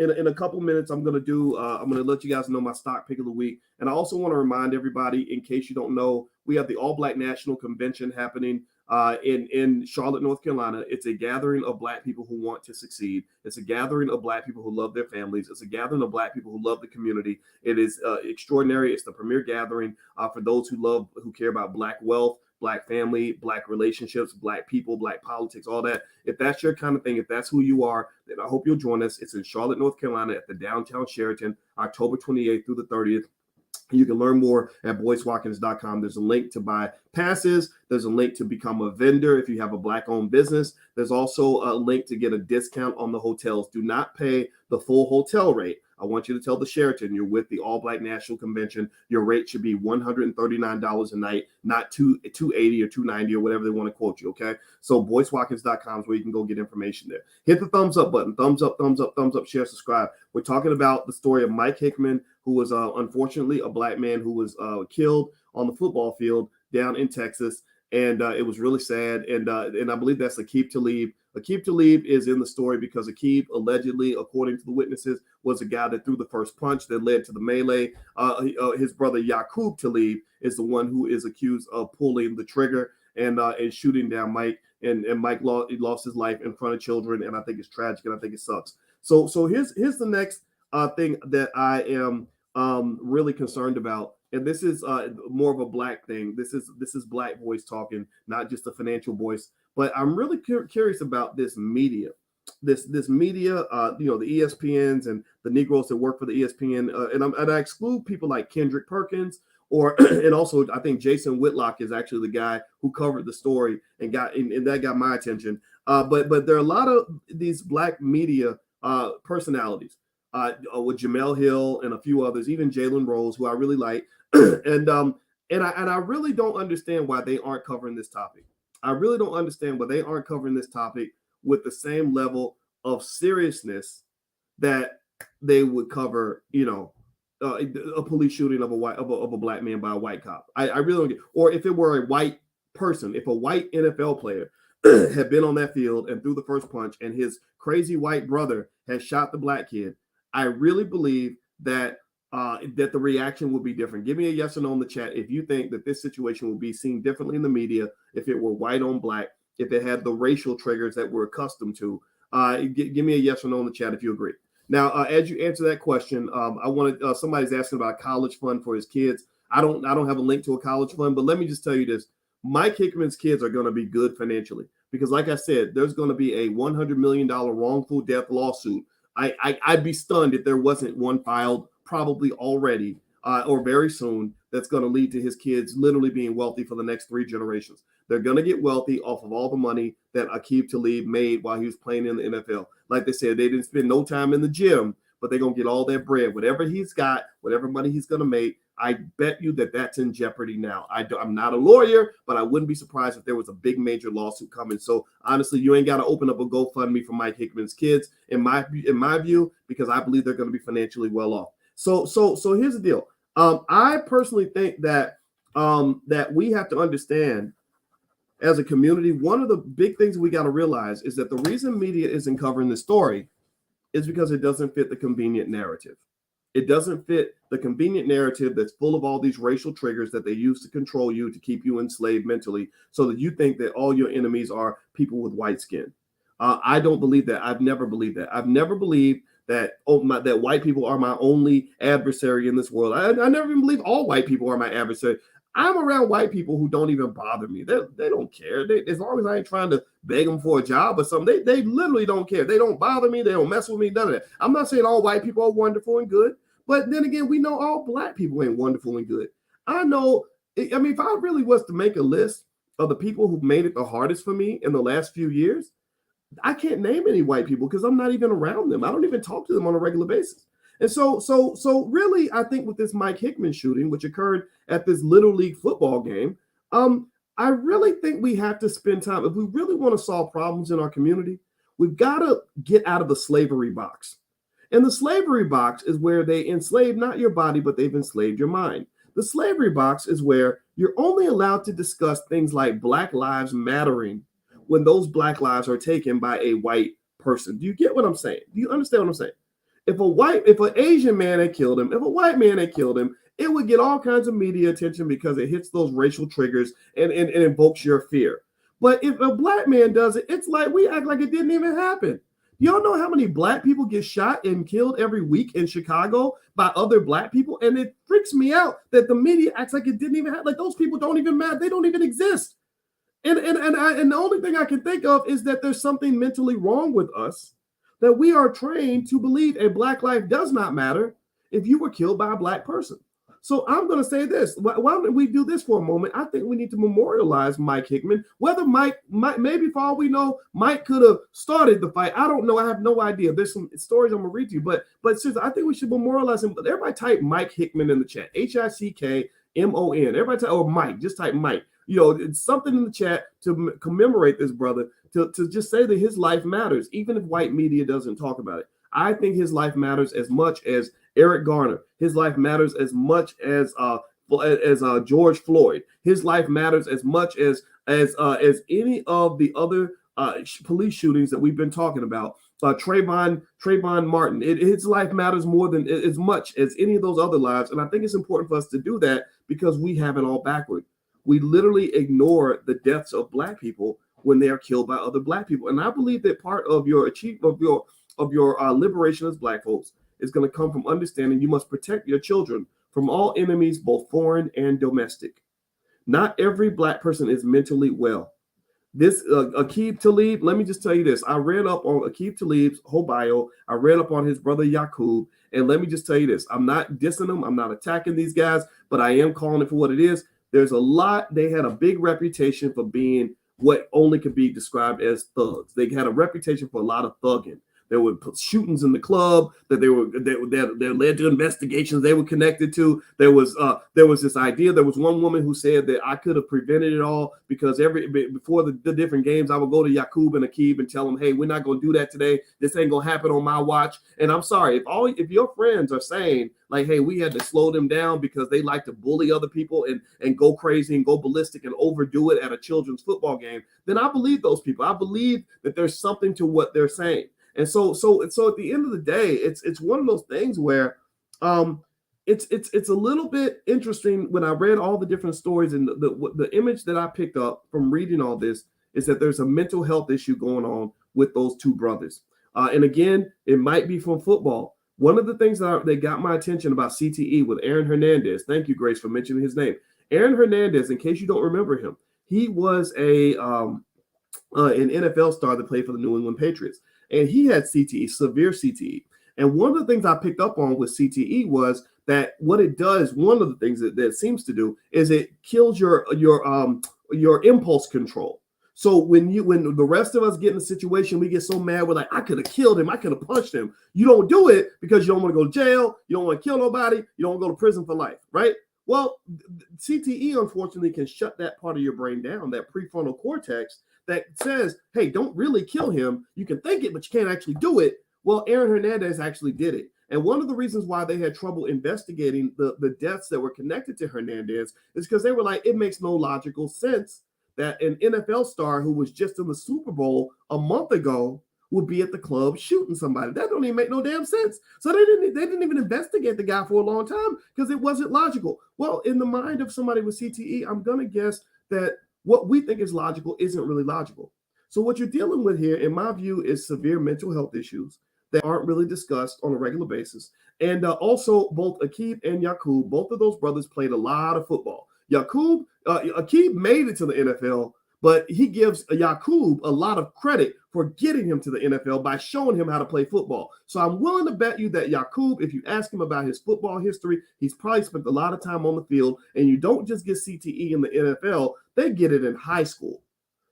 in a couple minutes I'm going to let you guys know my stock pick of the week, and I also want to remind everybody, in case you don't know, we have the All Black National Convention happening in Charlotte, North Carolina. It's a gathering of Black people who want to succeed. It's a gathering of Black people who love their families. It's a gathering of Black people who love the community. It is extraordinary. It's the premier gathering for those who care about Black wealth, Black family, Black relationships, Black people, Black politics, all that. If that's your kind of thing, if that's who you are, then I hope you'll join us. It's in Charlotte, North Carolina at the downtown Sheraton, October 28th through the 30th. You can learn more at BoyceWatkins.com. There's a link to buy passes. There's a link to become a vendor if you have a Black-owned business. There's also a link to get a discount on the hotels. Do not pay the full hotel rate. I want you to tell the Sheraton you're with the All Black National Convention. Your rate should be $139 a night, not $280 or $290 or whatever they want to quote you, okay? So BoyceWatkins.com is where you can go get information there. Hit the thumbs up button. Thumbs up, share, subscribe. We're talking about the story of Mike Hickman, who was unfortunately a Black man who was killed on the football field down in Texas. And it was really sad. And I believe that's Aqib Talib. Aqib Talib is in the story because Aqib, allegedly, according to the witnesses, was a guy that threw the first punch that led to the melee. His brother Yaqub Talib is the one who is accused of pulling the trigger and shooting down Mike. And Mike lost his life in front of children. And I think it's tragic, and I think it sucks. So here's the next thing that I am really concerned about. And this is more of a Black thing. This is Black voice talking, not just a financial voice. But I'm really curious about this media, this media. The ESPNs and the Negroes that work for the ESPN, and I exclude people like Kendrick Perkins, and also I think Jason Whitlock is actually the guy who covered the story and that got my attention. But there are a lot of these Black media personalities. With Jamel Hill and a few others, even Jalen Rose, who I really like, and I really don't understand why they aren't covering this topic. I really don't understand why they aren't covering this topic with the same level of seriousness that they would cover, a police shooting of a Black man by a white cop. I really don't get. Or if it were a white person, if a white NFL player had been on that field and threw the first punch, and his crazy white brother had shot the Black kid, I really believe that that the reaction would be different. Give me a yes or no in the chat if you think that this situation will be seen differently in the media if it were white on Black, if it had the racial triggers that we're accustomed to. Give me a yes or no in the chat if you agree. Now, as you answer that question, I want to. Somebody's asking about a college fund for his kids. I don't have a link to a college fund, but let me just tell you this: Mike Hickman's kids are going to be good financially because, like I said, there's going to be a $100 million wrongful death lawsuit. I'd be stunned if there wasn't one filed probably already or very soon that's going to lead to his kids literally being wealthy for the next 3 generations. They're going to get wealthy off of all the money that Aqib Talib made while he was playing in the NFL. Like they said, they didn't spend no time in the gym, but they're going to get all that bread. Whatever he's got, whatever money he's going to make, I bet you that that's in jeopardy now. I'm not a lawyer, but I wouldn't be surprised if there was a big major lawsuit coming. So honestly, you ain't got to open up a GoFundMe for Mike Hickman's kids, in my view, because I believe they're going to be financially well off. So here's the deal. I personally think that that we have to understand as a community, one of the big things we got to realize is that the reason media isn't covering this story is because it doesn't fit the convenient narrative. It doesn't fit the convenient narrative that's full of all these racial triggers that they use to control you, to keep you enslaved mentally, so that you think that all your enemies are people with white skin. I don't believe that. I've never believed that. I've never believed that that white people are my only adversary in this world. I never even believe all white people are my adversary. I'm around white people who don't even bother me. They don't care. As long as I ain't trying to beg them for a job or something, they literally don't care. They don't bother me. They don't mess with me. None of that. I'm not saying all white people are wonderful and good, but then again, we know all black people ain't wonderful and good. I know. I mean, if I really was to make a list of the people who've made it the hardest for me in the last few years, I can't name any white people because I'm not even around them. I don't even talk to them on a regular basis. And so really, I think with this Mike Hickman shooting, which occurred at this Little League football game, I really think we have to spend time. If we really want to solve problems in our community, we've got to get out of the slavery box. And the slavery box is where they enslave not your body, but they've enslaved your mind. The slavery box is where you're only allowed to discuss things like Black Lives Mattering when those Black lives are taken by a white person. Do you get what I'm saying? Do you understand what I'm saying? If an Asian man had killed him, if a white man had killed him, it would get all kinds of media attention because it hits those racial triggers and invokes your fear. But if a black man does it, it's like we act like it didn't even happen. Y'all know how many black people get shot and killed every week in Chicago by other black people? And it freaks me out that the media acts like it didn't even happen. Like those people don't even matter. They don't even exist. And the only thing I can think of is that there's something mentally wrong with us, that we are trained to believe a black life does not matter if you were killed by a black person. So I'm going to say this. Why don't we do this for a moment? I think we need to memorialize Mike Hickman. Whether Mike, maybe for all we know, Mike could have started the fight. I don't know. I have no idea. There's some stories I'm going to read to you. But seriously, I think we should memorialize him. Everybody type Mike Hickman in the chat. Hickmon. Everybody type, or Mike. Just type Mike. You know, it's something in the chat to commemorate this brother, to just say that his life matters, even if white media doesn't talk about it. I think his life matters as much as Eric Garner. His life matters as much as George Floyd. His life matters as much as any of the other police shootings that we've been talking about. Trayvon Martin. His life matters more than as much as any of those other lives. And I think it's important for us to do that because we have it all backward. We literally ignore the deaths of black people when they are killed by other black people. And I believe that part of your achievement of your liberation as black folks is going to come from understanding you must protect your children from all enemies, both foreign and domestic. Not every black person is mentally well. This Aqib Talib, let me just tell you this. I read up on Aqib Talib's whole bio. I read up on his brother Yaqub. And let me just tell you this. I'm not dissing them. I'm not attacking these guys, but I am calling it for what it is. There's a lot. They had a big reputation for being what only could be described as thugs. They had a reputation for a lot of thugging. There were shootings in the club that that led to investigations they were connected to. There was this idea. There was one woman who said that I could have prevented it all because before the different games, I would go to Yaqub and Aqib and tell them, hey, we're not going to do that today. This ain't going to happen on my watch. And I'm sorry, if your friends are saying like, hey, we had to slow them down because they like to bully other people and go crazy and go ballistic and overdo it at a children's football game, then I believe those people. I believe that there's something to what they're saying. And so at the end of the day, it's one of those things where it's a little bit interesting when I read all the different stories, and the image that I picked up from reading all this is that there's a mental health issue going on with those two brothers. And again, it might be from football. One of the things that got my attention about CTE with Aaron Hernandez. Thank you, Grace, for mentioning his name. Aaron Hernandez, in case you don't remember him, he was an NFL star that played for the New England Patriots. And he had CTE, severe CTE. And one of the things I picked up on with CTE was that what it does, one of the things that it seems to do is it kills your impulse control. So when the rest of us get in a situation, we get so mad, we're like, I could have killed him, I could have punched him. You don't do it because you don't want to go to jail, you don't want to kill nobody, you don't want to go to prison for life, right? Well, CTE, unfortunately, can shut that part of your brain down, that prefrontal cortex that says, hey, don't really kill him. You can think it, but you can't actually do it. Well, Aaron Hernandez actually did it. And one of the reasons why they had trouble investigating the deaths that were connected to Hernandez is because they were like, it makes no logical sense that an NFL star who was just in the Super Bowl a month ago would be at the club shooting somebody. That don't even make no damn sense. So they didn't even investigate the guy for a long time because it wasn't logical. Well, in the mind of somebody with CTE, I'm going to guess that what we think is logical isn't really logical. So what you're dealing with here, in my view, is severe mental health issues that aren't really discussed on a regular basis. And also, both Aqib and Yaqub, both of those brothers played a lot of football. Aqib made it to the NFL, but he gives Yaqub a lot of credit for getting him to the NFL by showing him how to play football. So I'm willing to bet you that Yaqub, if you ask him about his football history, he's probably spent a lot of time on the field. And you don't just get CTE in the NFL, they get it in high school.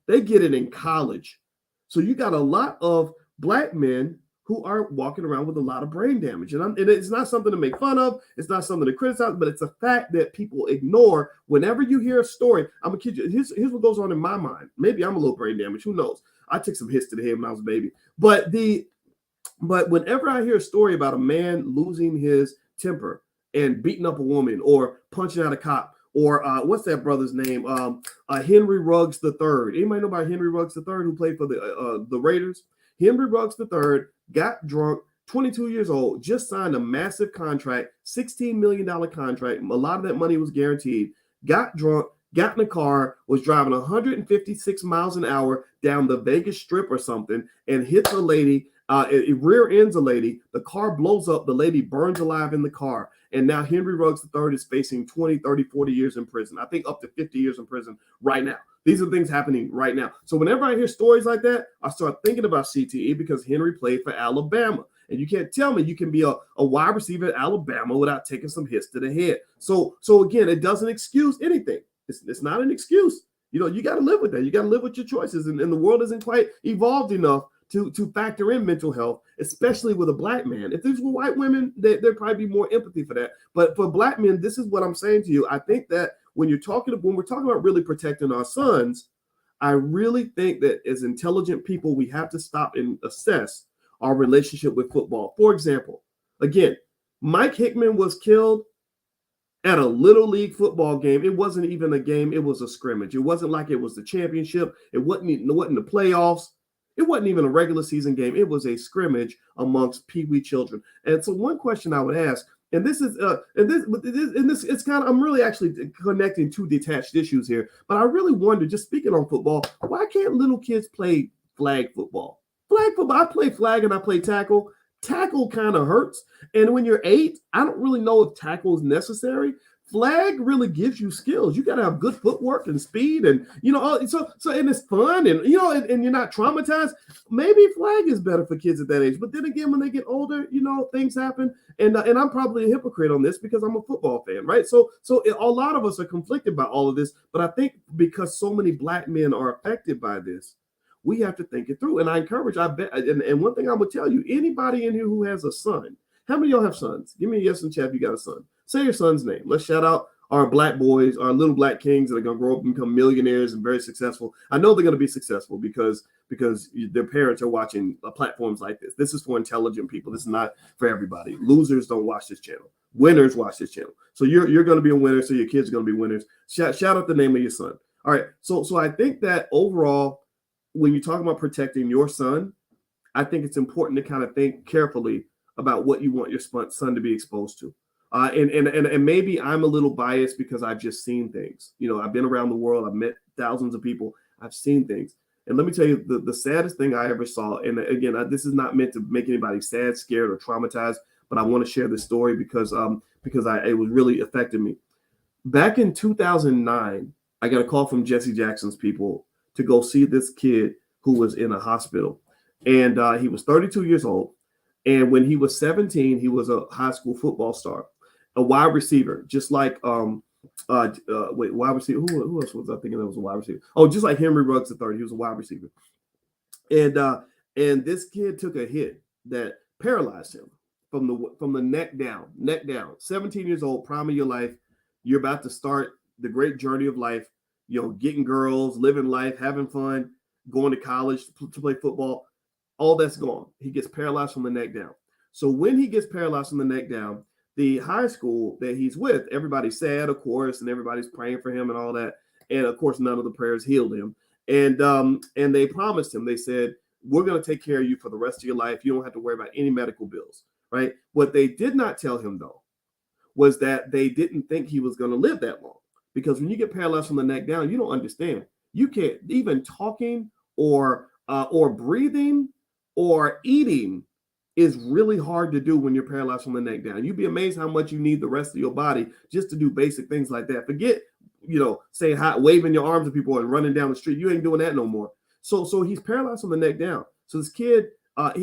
They get it in college. So you got a lot of black men who are walking around with a lot of brain damage. And it's not something to make fun of. It's not something to criticize, but it's a fact that people ignore. Whenever you hear a story, I'm going to kid you. Here's what goes on in my mind. Maybe I'm a little brain damaged. Who knows? I took some hits to the head when I was a baby. But whenever I hear a story about a man losing his temper and beating up a woman or punching out a cop, or what's that brother's name? Henry Ruggs III. Anybody know about Henry Ruggs III, who played for the Raiders? Henry Ruggs III got drunk, 22 years old, just signed a massive contract, $16 million contract. A lot of that money was guaranteed. Got drunk, got in a car, was driving 156 miles an hour down the Vegas Strip or something, and hits a lady. It rear ends a lady. The car blows up. The lady burns alive in the car. And now Henry Ruggs III is facing 20, 30, 40 years in prison. I think up to 50 years in prison right now. These are things happening right now. So whenever I hear stories like that, I start thinking about CTE because Henry played for Alabama. And you can't tell me you can be a wide receiver at Alabama without taking some hits to the head. So again, it doesn't excuse anything. It's not an excuse. You got to live with that. You got to live with your choices. And the world isn't quite evolved enough to factor in mental health, especially with a black man. If these were white women, there'd probably be more empathy for that. But for black men, this is what I'm saying to you. I think that when we're talking about really protecting our sons, I really think that as intelligent people, we have to stop and assess our relationship with football. For example, again, Mike Hickman was killed at a little league football game. It wasn't even a game. It was a scrimmage. It wasn't like it was the championship. It wasn't the playoffs. It wasn't even a regular season game. It was a scrimmage amongst peewee children. And so one question I would ask, and this is it's kind of, I'm really actually connecting two detached issues here, but I really wonder, just speaking on football, why can't little kids play flag football? Flag football, I play flag and I play tackle. Tackle kind of hurts. And when you're 8, I don't really know if tackle is necessary. Flag really gives you skills. You got to have good footwork and speed, and so and it's fun, and and you're not traumatized. Maybe flag is better for kids at that age. But then again, when they get older, things happen, and I'm probably a hypocrite on this because I'm a football fan, right? So a lot of us are conflicted by all of this, but I think because so many black men are affected by this, we have to think it through. And I encourage, and one thing I would tell you, anybody in here who has a son, how many of y'all have sons? Give me a yes in chat if you got a son. Say your son's name. Let's shout out our black boys, our little black kings that are going to grow up and become millionaires and very successful. I know they're going to be successful because their parents are watching platforms like this. This is for intelligent people. This is not for everybody. Losers don't watch this channel. Winners watch this channel. So you're going to be a winner. So your kids are going to be winners. Shout out the name of your son. All right. So I think that overall, when you talk about protecting your son, I think it's important to kind of think carefully about what you want your son to be exposed to. And maybe I'm a little biased because I've just seen things. I've been around the world. I've met thousands of people. I've seen things. And let me tell you, the saddest thing I ever saw, and again, this is not meant to make anybody sad, scared, or traumatized, but I want to share this story because it was really affected me. Back in 2009, I got a call from Jesse Jackson's people to go see this kid who was in a hospital. And he was 32 years old. And when he was 17, he was a high school football star, a wide receiver, just like wide receiver. Who else was I thinking that was a wide receiver? Oh, just like Henry Ruggs III, he was a wide receiver. And this kid took a hit that paralyzed him from the neck down. 17 years old, prime of your life. You're about to start the great journey of life. Getting girls, living life, having fun, going to college to play football. All that's gone. He gets paralyzed from the neck down. So when he gets paralyzed from the neck down, the high school that he's with, everybody's sad, of course, and everybody's praying for him and all that. And of course, none of the prayers healed him. And they promised him, they said, we're going to take care of you for the rest of your life. You don't have to worry about any medical bills, right? What they did not tell him, though, was that they didn't think he was going to live that long. Because when you get paralyzed from the neck down, you don't understand. You can't even talking or breathing or eating is really hard to do when you're paralyzed from the neck down. You'd be amazed how much you need the rest of your body just to do basic things like that. Forget, saying hi, waving your arms at people and running down the street. You ain't doing that no more. So he's paralyzed from the neck down. So this kid,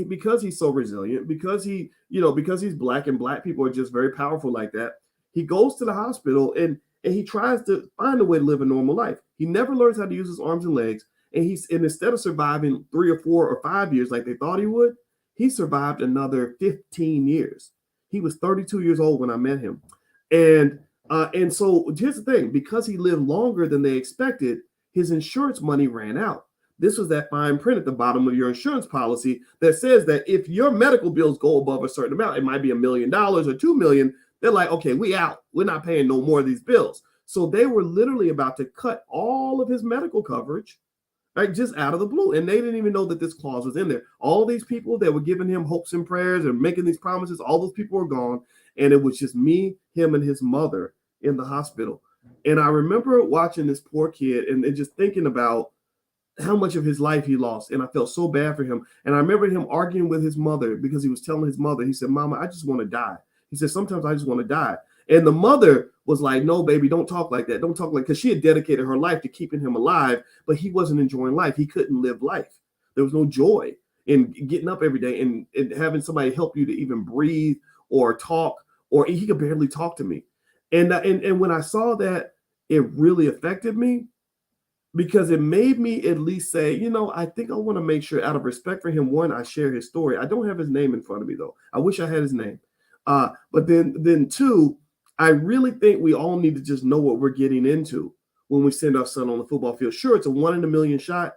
because he's so resilient, because because he's black and black people are just very powerful like that. He goes to the hospital and he tries to find a way to live a normal life. He never learns how to use his arms and legs. And instead of surviving 3 or 4 or 5 years like they thought he would, he survived another 15 years. He was 32 years old when I met him. And so here's the thing, because he lived longer than they expected, his insurance money ran out. This was that fine print at the bottom of your insurance policy that says that if your medical bills go above a certain amount, it might be $1 million or $2 million. They're like, okay, we out. We're not paying no more of these bills. So they were literally about to cut all of his medical coverage, right, just out of the blue. And they didn't even know that this clause was in there. All these people that were giving him hopes and prayers and making these promises, all those people were gone. And it was just me, him, and his mother in the hospital. And I remember watching this poor kid and just thinking about how much of his life he lost. And I felt so bad for him. And I remember him arguing with his mother because he was telling his mother, he said, Mama, I just want to die. He said, sometimes I just want to die. And the mother was like, no, baby, don't talk like that. Don't talk like, because she had dedicated her life to keeping him alive, but he wasn't enjoying life. He couldn't live life. There was no joy in getting up every day and having somebody help you to even breathe or talk, or he could barely talk to me. And when I saw that, it really affected me because it made me at least say, I think I want to make sure out of respect for him, one, I share his story. I don't have his name in front of me, though. I wish I had his name. But then two, I really think we all need to just know what we're getting into when we send our son on the football field. Sure, it's a 1 in a million shot,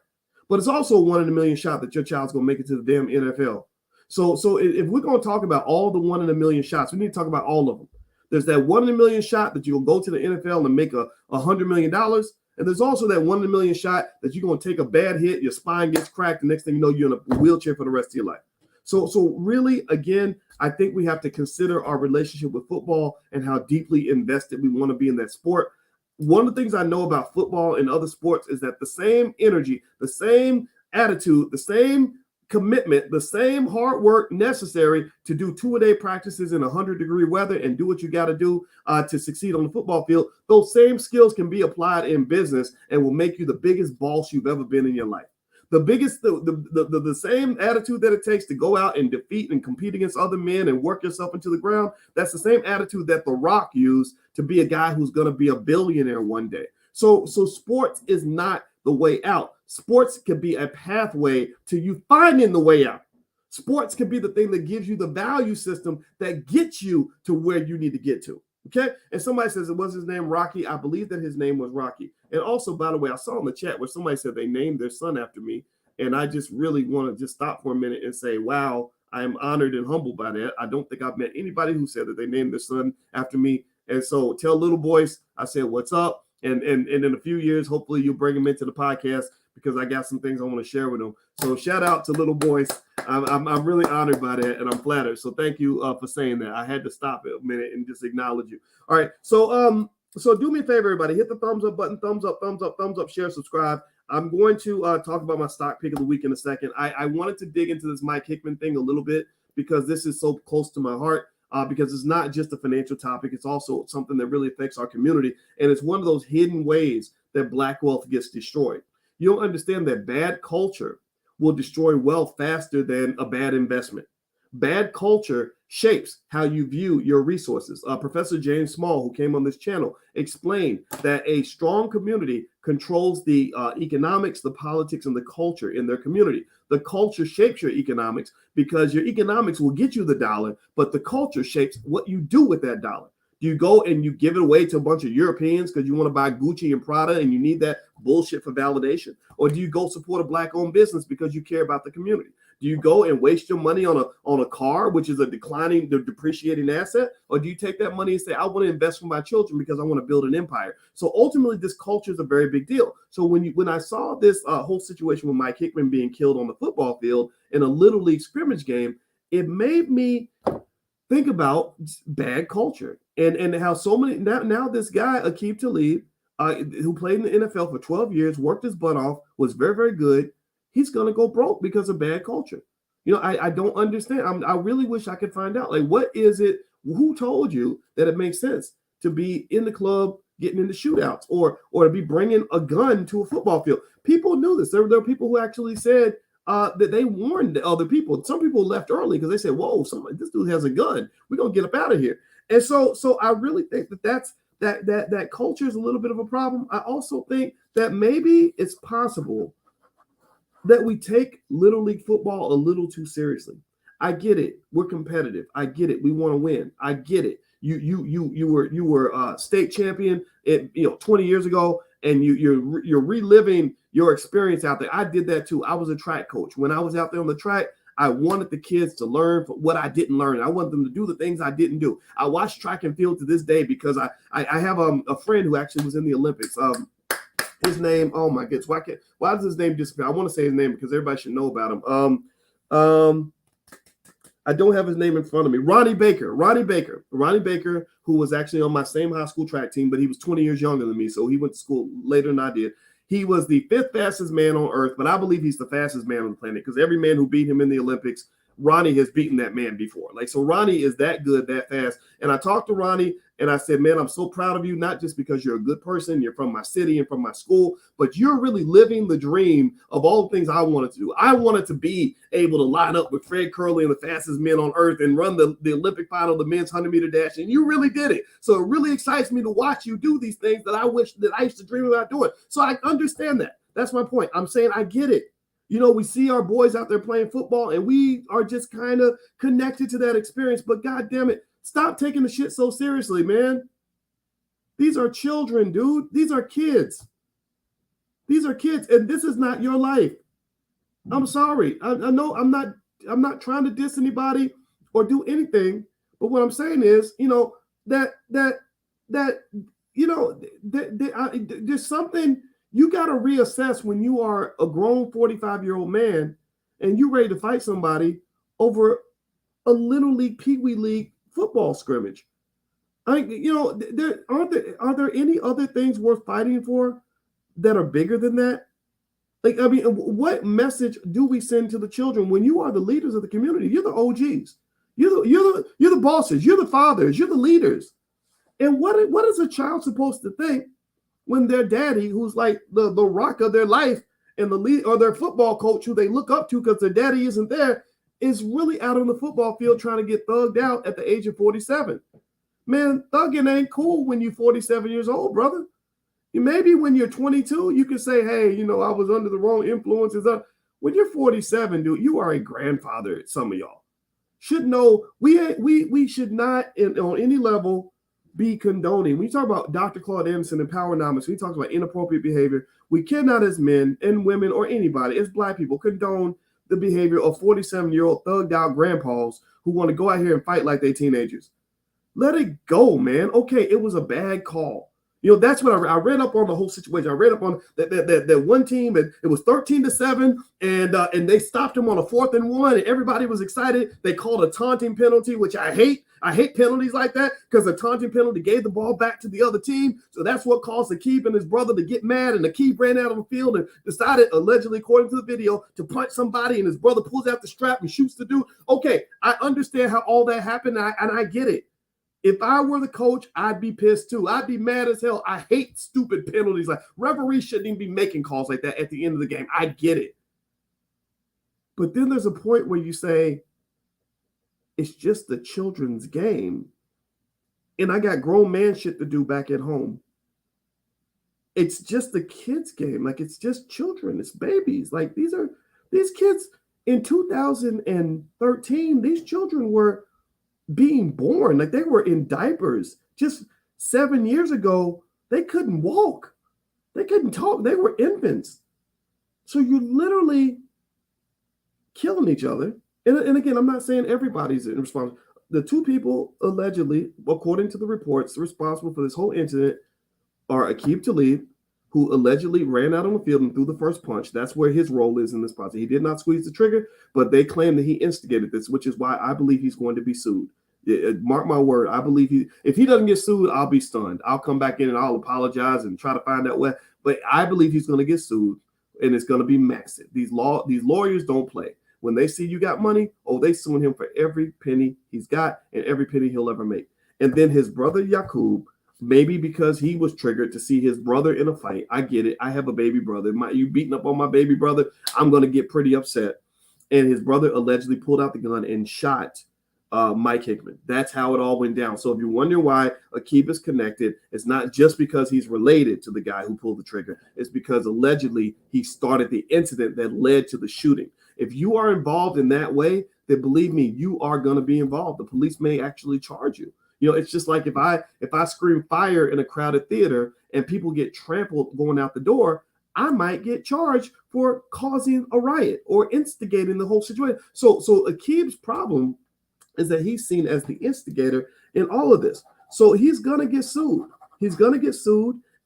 but it's also a 1 in a million shot that your child's going to make it to the damn NFL. So if we're going to talk about all the 1 in a million shots, we need to talk about all of them. There's that 1 in a million shot that you'll go to the NFL and make $100 million. And there's also that 1 in a million shot that you're going to take a bad hit, your spine gets cracked, the next thing you know, you're in a wheelchair for the rest of your life. So really, again, I think we have to consider our relationship with football and how deeply invested we want to be in that sport. One of the things I know about football and other sports is that the same energy, the same attitude, the same commitment, the same hard work necessary to do 2-a-day practices in 100-degree weather and do what you got to do to succeed on the football field, those same skills can be applied in business and will make you the biggest boss you've ever been in your life. The same attitude that it takes to go out and defeat and compete against other men and work yourself into the ground, that's the same attitude that The Rock used to be a guy who's going to be a billionaire one day. So sports is not the way out. Sports can be a pathway to you finding the way out. Sports can be the thing that gives you the value system that gets you to where you need to get to. Okay. And somebody says, it was his name Rocky. I believe that his name was Rocky. And also, by the way, I saw in the chat where somebody said they named their son after me. And I just really want to just stop for a minute and say, wow, I am honored and humbled by that. I don't think I've met anybody who said that they named their son after me. And so tell little boys, I said, what's up? And in a few years, hopefully you'll bring him into the podcast because I got some things I want to share with him. So shout out to little boys. I'm really honored by that, and I'm flattered. So thank you for saying that. I had to stop it a minute and just acknowledge you. All right. So do me a favor, everybody. Hit the thumbs up button. Thumbs up, share, subscribe. I'm going to talk about my stock pick of the week in a second. I wanted to dig into this Mike Hickman thing a little bit because this is so close to my heart. Because it's not just a financial topic. It's also something that really affects our community. And it's one of those hidden ways that Black wealth gets destroyed. You don't understand that bad culture will destroy wealth faster than a bad investment. Bad culture shapes how you view your resources. Professor James Small, who came on this channel, explained that a strong community controls the economics, the politics, and the culture in their community. The culture shapes your economics because your economics will get you the dollar, but the culture shapes what you do with that dollar. Do you go and you give it away to a bunch of Europeans because you want to buy Gucci and Prada and you need that bullshit for validation? Or do you go support a Black-owned business because you care about the community? Do you go and waste your money on a car, which is a depreciating asset? Or do you take that money and say, I want to invest for my children because I want to build an empire? So ultimately, this culture is a very big deal. So when I saw this whole situation with Mike Hickman being killed on the football field in a Little League scrimmage game, it made me think about bad culture and how so many now this guy, Aqib Talib, who played in the NFL for 12 years, worked his butt off, was very, very good. He's going to go broke because of bad culture. I don't understand. I really wish I could find out. Like, what is it? Who told you that it makes sense to be in the club getting into shootouts or to be bringing a gun to a football field? People knew this. There were people who actually said that they warned other people. Some people left early because they said, "Whoa, this dude has a gun. We're gonna get up out of here." And so I really think that culture is a little bit of a problem. I also think that maybe it's possible that we take Little League football a little too seriously. I get it. We're competitive. I get it. We want to win. I get it. You were state champion 20 years ago, and you're reliving your experience out there. I did that too. I was a track coach. When I was out there on the track, I wanted the kids to learn what I didn't learn. I wanted them to do the things I didn't do. I watch track and field to this day because I have a friend who actually was in the Olympics. His name, oh my goodness, why does his name disappear? I want to say his name because everybody should know about him. I don't have his name in front of me. Ronnie Baker, who was actually on my same high school track team, but he was 20 years younger than me, so he went to school later than I did. He was the 5th fastest man on earth, but I believe he's the fastest man on the planet because every man who beat him in the Olympics, Ronnie has beaten that man before. So Ronnie is that good, that fast. And I talked to Ronnie and I said, man, I'm so proud of you, not just because you're a good person, you're from my city and from my school, but you're really living the dream of all the things I wanted to do. I wanted to be able to line up with Fred Curley and the fastest men on earth and run the Olympic final, the men's 100-meter dash. And you really did it. So it really excites me to watch you do these things that I wish that I used to dream about doing. So I understand that. That's my point. I'm saying I get it. We see our boys out there playing football and we are just kind of connected to that experience. But God damn it, stop taking the shit so seriously, man. These are children, dude. These are kids. And this is not your life. I'm sorry. I know I'm not trying to diss anybody or do anything. But what I'm saying is, there's something. You got to reassess when you are a grown 45-year-old man and you're ready to fight somebody over a Little League, Pee Wee League football scrimmage. Are there any other things worth fighting for that are bigger than that? What message do we send to the children when you are the leaders of the community? You're the OGs. You're the bosses. You're the fathers. You're the leaders. And what is a child supposed to think when their daddy, who's like the rock of their life and the lead, or their football coach who they look up to because their daddy isn't there, is really out on the football field trying to get thugged out at the age of 47? Man, thugging ain't cool when you're 47 years old, brother. Maybe when you're 22, you can say, hey, I was under the wrong influences. When you're 47, dude, you are a grandfather. Some of y'all should know we should not on any level be condoning. When you talk about Dr. Claude Anderson and Powernomics, we talk about inappropriate behavior. We cannot, as men and women or anybody, as Black people, condone the behavior of 47-year-old thugged out grandpas who want to go out here and fight like they teenagers. Let it go, man. Okay, it was a bad call. That's what I read up on the whole situation. I read up on that one team, and it was 13-7, and they stopped him on a 4th and 1, and everybody was excited. They called a taunting penalty, which I hate. I hate penalties like that because the taunting penalty gave the ball back to the other team. So that's what caused Aqib and his brother to get mad, and Aqib ran out of the field and decided, allegedly, according to the video, to punch somebody, and his brother pulls out the strap and shoots the dude. Okay, I understand how all that happened, and I get it. If I were the coach, I'd be pissed too. I'd be mad as hell. I hate stupid penalties. Like, referees shouldn't even be making calls like that at the end of the game. I get it. But then there's a point where you say, it's just the children's game. And I got grown man shit to do back at home. It's just the kids' game. Like, it's just children. It's babies. Like, these kids in 2013, these children were being born. Like, they were in diapers. Just 7 years ago, they couldn't walk. They couldn't talk. They were infants. So you're literally killing each other. And again, I'm not saying everybody's responsible. The 2 people allegedly, according to the reports, responsible for this whole incident are Aqib Talib, who allegedly ran out on the field and threw the first punch. That's where his role is in this process. He did not squeeze the trigger, but they claim that he instigated this, which is why I believe he's going to be sued. Mark my word. I believe if he doesn't get sued, I'll be stunned. I'll come back in and I'll apologize and try to find out what. But I believe he's going to get sued, and it's going to be massive. These lawyers don't play. When they see you got money, oh, they suing him for every penny he's got and every penny he'll ever make. And then his brother Yaqub, maybe because he was triggered to see his brother in a fight. I get it. I have a baby brother. You beating up on my baby brother, I'm going to get pretty upset. And his brother allegedly pulled out the gun and shot Mike Hickman. That's how it all went down. So if you're wondering why Aqib is connected, it's not just because he's related to the guy who pulled the trigger. It's because allegedly he started the incident that led to the shooting. If you are involved in that way, then believe me, you are going to be involved. The police may actually charge you. It's just like if I scream fire in a crowded theater and people get trampled going out the door, I might get charged for causing a riot or instigating the whole situation. So Aqib's problem is that he's seen as the instigator in all of this. So he's gonna get sued.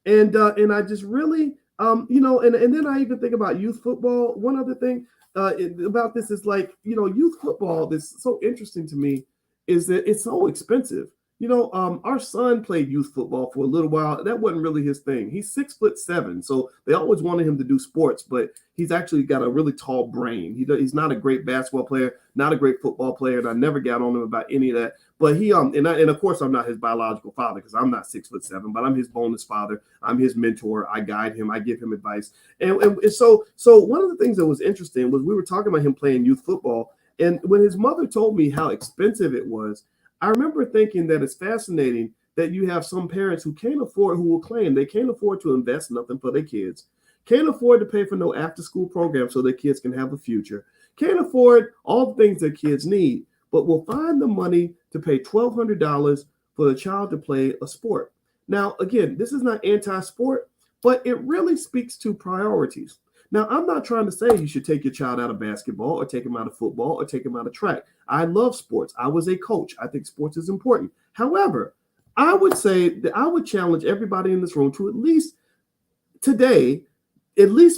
And I just really and then I even think about youth football. One other thing about this is youth football that's so interesting to me is that it's so expensive. Our son played youth football for a little while. That wasn't really his thing. He's 6'7", so they always wanted him to do sports, but he's actually got a really tall brain. He's not a great basketball player, not a great football player, and I never got on him about any of that. But he and of course I'm not his biological father because I'm not 6'7", but I'm his bonus father. I'm his mentor. I guide him. I give him advice. And so one of the things that was interesting was we were talking about him playing youth football, and when his mother told me how expensive it was, I remember thinking that it's fascinating that you have some parents who will claim they can't afford to invest nothing for their kids, can't afford to pay for no after-school program so their kids can have a future, can't afford all the things their kids need, but will find the money to pay $1,200 for the child to play a sport. Now, again, this is not anti-sport, but it really speaks to priorities. Now, I'm not trying to say you should take your child out of basketball or take him out of football or take him out of track. I love sports. I was a coach. I think sports is important. However, I would say that I would challenge everybody in this room to at least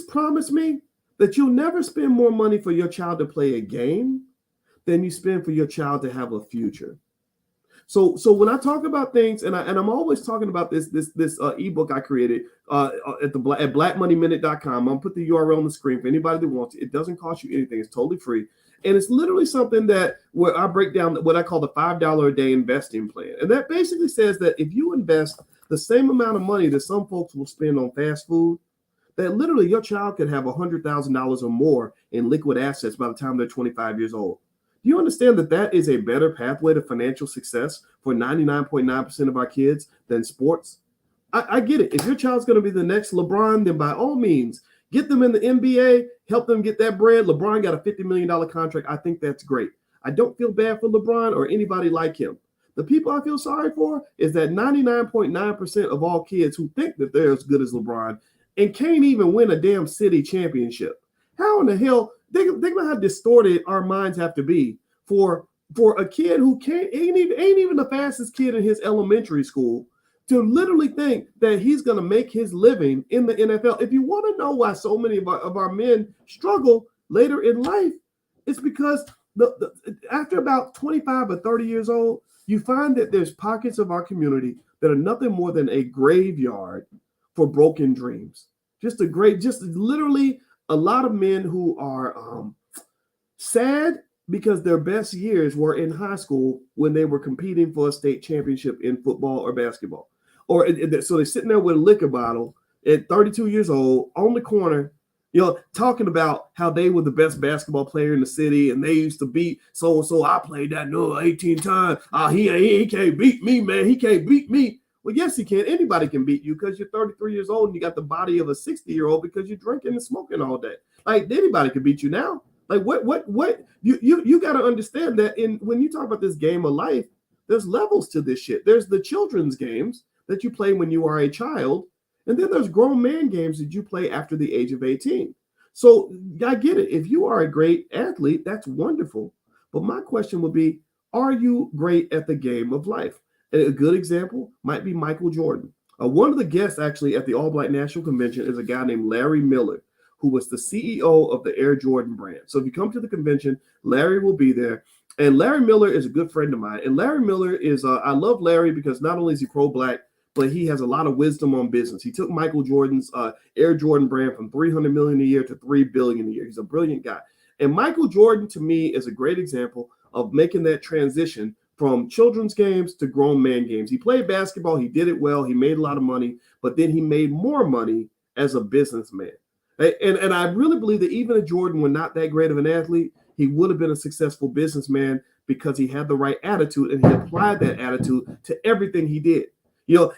promise me that you'll never spend more money for your child to play a game than you spend for your child to have a future. So when I talk about things, and I'm always talking about this ebook I created at blackmoneyminute.com. I'm gonna put the URL on the screen for anybody that wants it. It doesn't cost you anything. It's totally free. And it's literally something where I break down what I call the $5 a day investing plan. And that basically says that if you invest the same amount of money that some folks will spend on fast food, that literally your child could have $100,000 or more in liquid assets by the time they're 25 years old. Do you understand that is a better pathway to financial success for 99.9% of our kids than sports? I get it. If your child's going to be the next LeBron, then by all means, get them in the NBA, help them get that bread. LeBron got a $50 million contract. I think that's great. I don't feel bad for LeBron or anybody like him. The people I feel sorry for is that 99.9% of all kids who think that they're as good as LeBron and can't even win a damn city championship. How in the hell? Think about how distorted our minds have to be for a kid who ain't even the fastest kid in his elementary school to literally think that he's going to make his living in the NFL. If you want to know why so many of our men struggle later in life, it's because after about 25 or 30 years old, you find that there's pockets of our community that are nothing more than a graveyard for broken dreams. Just literally a lot of men who are sad because their best years were in high school when they were competing for a state championship in football or basketball. So they're sitting there with a liquor bottle at 32 years old on the corner, talking about how they were the best basketball player in the city and they used to beat so I played that 18 times. He can't beat me, man. He can't beat me. Well, yes, he can. Anybody can beat you because you're 33 years old and you got the body of a 60-year-old because you're drinking and smoking all day. Like anybody can beat you now. Like what you got to understand that when you talk about this game of life, there's levels to this shit. There's the children's games that you play when you are a child, and then there's grown man games that you play after the age of 18. So I get it. If you are a great athlete, that's wonderful. But my question would be, are you great at the game of life? A good example might be Michael Jordan. One of the guests actually at the All Black National Convention is a guy named Larry Miller, who was the CEO of the Air Jordan brand. So if you come to the convention, Larry will be there. And Larry Miller is a good friend of mine. And Larry Miller is, I love Larry because not only is he pro-Black, but he has a lot of wisdom on business. He took Michael Jordan's Air Jordan brand from $300 million a year to $3 billion a year. He's a brilliant guy. And Michael Jordan, to me, is a great example of making that transition from children's games to grown man games. He played basketball. He did it well. He made a lot of money, but then he made more money as a businessman. And I really believe that even if Jordan were not that great of an athlete, he would have been a successful businessman because he had the right attitude and he applied that attitude to everything he did.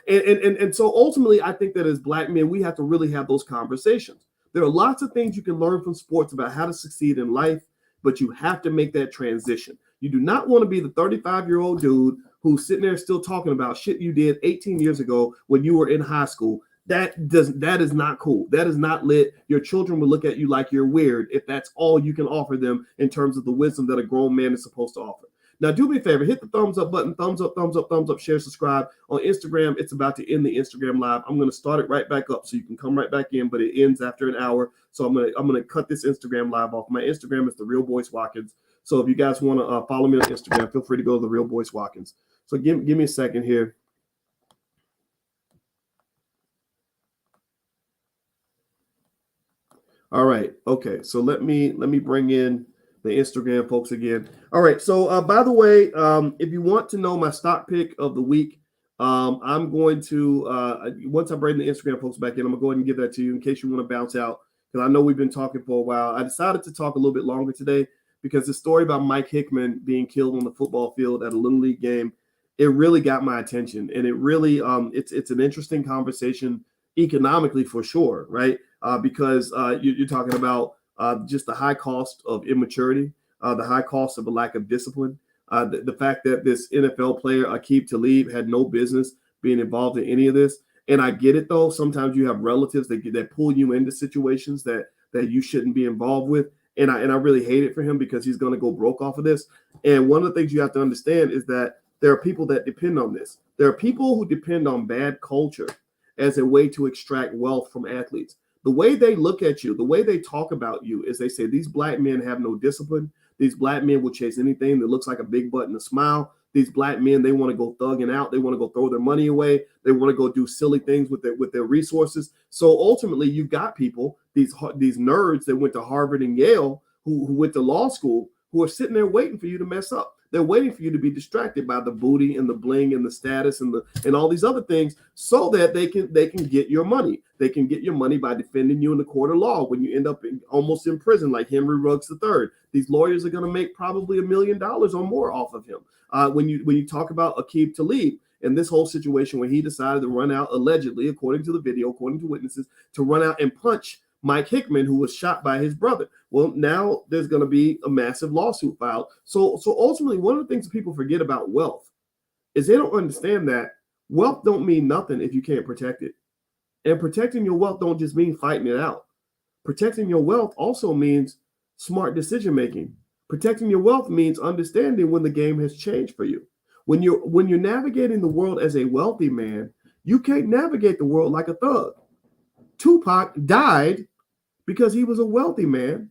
And so ultimately, I think that as Black men, we have to really have those conversations. There are lots of things you can learn from sports about how to succeed in life, but you have to make that transition. You do not want to be the 35-year-old dude who's sitting there still talking about shit you did 18 years ago when you were in high school. That is not cool. That is not lit. Your children will look at you like you're weird if that's all you can offer them in terms of the wisdom that a grown man is supposed to offer. Now, do me a favor, hit the thumbs up button, thumbs up, share, subscribe. On Instagram, it's about to end the Instagram live. I'm going to start it right back up so you can come right back in, but it ends after an hour. So I'm going to cut this Instagram live off. My Instagram is The Real Boyce Watkins. So if you guys want to follow me on Instagram, feel free to go to The Real Boyce Watkins. So give me a second here. All right. Okay. So let me bring in the Instagram folks again. All right. So by the way, if you want to know my stock pick of the week, I'm going to once I bring the Instagram folks back in, I'm gonna go ahead and give that to you in case you want to bounce out, because I know we've been talking for a while. I decided to talk a little bit longer today because the story about Mike Hickman being killed on the football field at a Little League game, it really got my attention, and it really it's an interesting conversation economically for sure, right? Because you're talking about just the high cost of immaturity, the high cost of a lack of discipline, the fact that this NFL player, Aqib Talib, had no business being involved in any of this. And I get it, though. Sometimes you have relatives that pull you into situations that you shouldn't be involved with. And I really hate it for him because he's going to go broke off of this. And one of the things you have to understand is that there are people that depend on this. There are people who depend on bad culture as a way to extract wealth from athletes. The way they look at you, the way they talk about you is they say these Black men have no discipline. These Black men will chase anything that looks like a big butt and a smile. These Black men, they want to go thugging out. They want to go throw their money away. They want to go do silly things with their resources. So ultimately, you've got people, these nerds that went to Harvard and Yale, who went to law school, who are sitting there waiting for you to mess up. They're waiting for you to be distracted by the booty and the bling and the status and all these other things so that they can get your money. They can get your money by defending you in the court of law when you end up almost in prison like Henry Ruggs III. These lawyers are going to make probably $1 million or more off of him. When you talk about Aqib Talib and this whole situation where he decided to run out, allegedly, according to the video, according to witnesses, to run out and punch Mike Hickman, who was shot by his brother. Well, now there's going to be a massive lawsuit filed. So ultimately, one of the things that people forget about wealth is they don't understand that wealth don't mean nothing if you can't protect it. And protecting your wealth don't just mean fighting it out. Protecting your wealth also means smart decision making. Protecting your wealth means understanding when the game has changed for you. When you're navigating the world as a wealthy man, you can't navigate the world like a thug. Tupac died because he was a wealthy man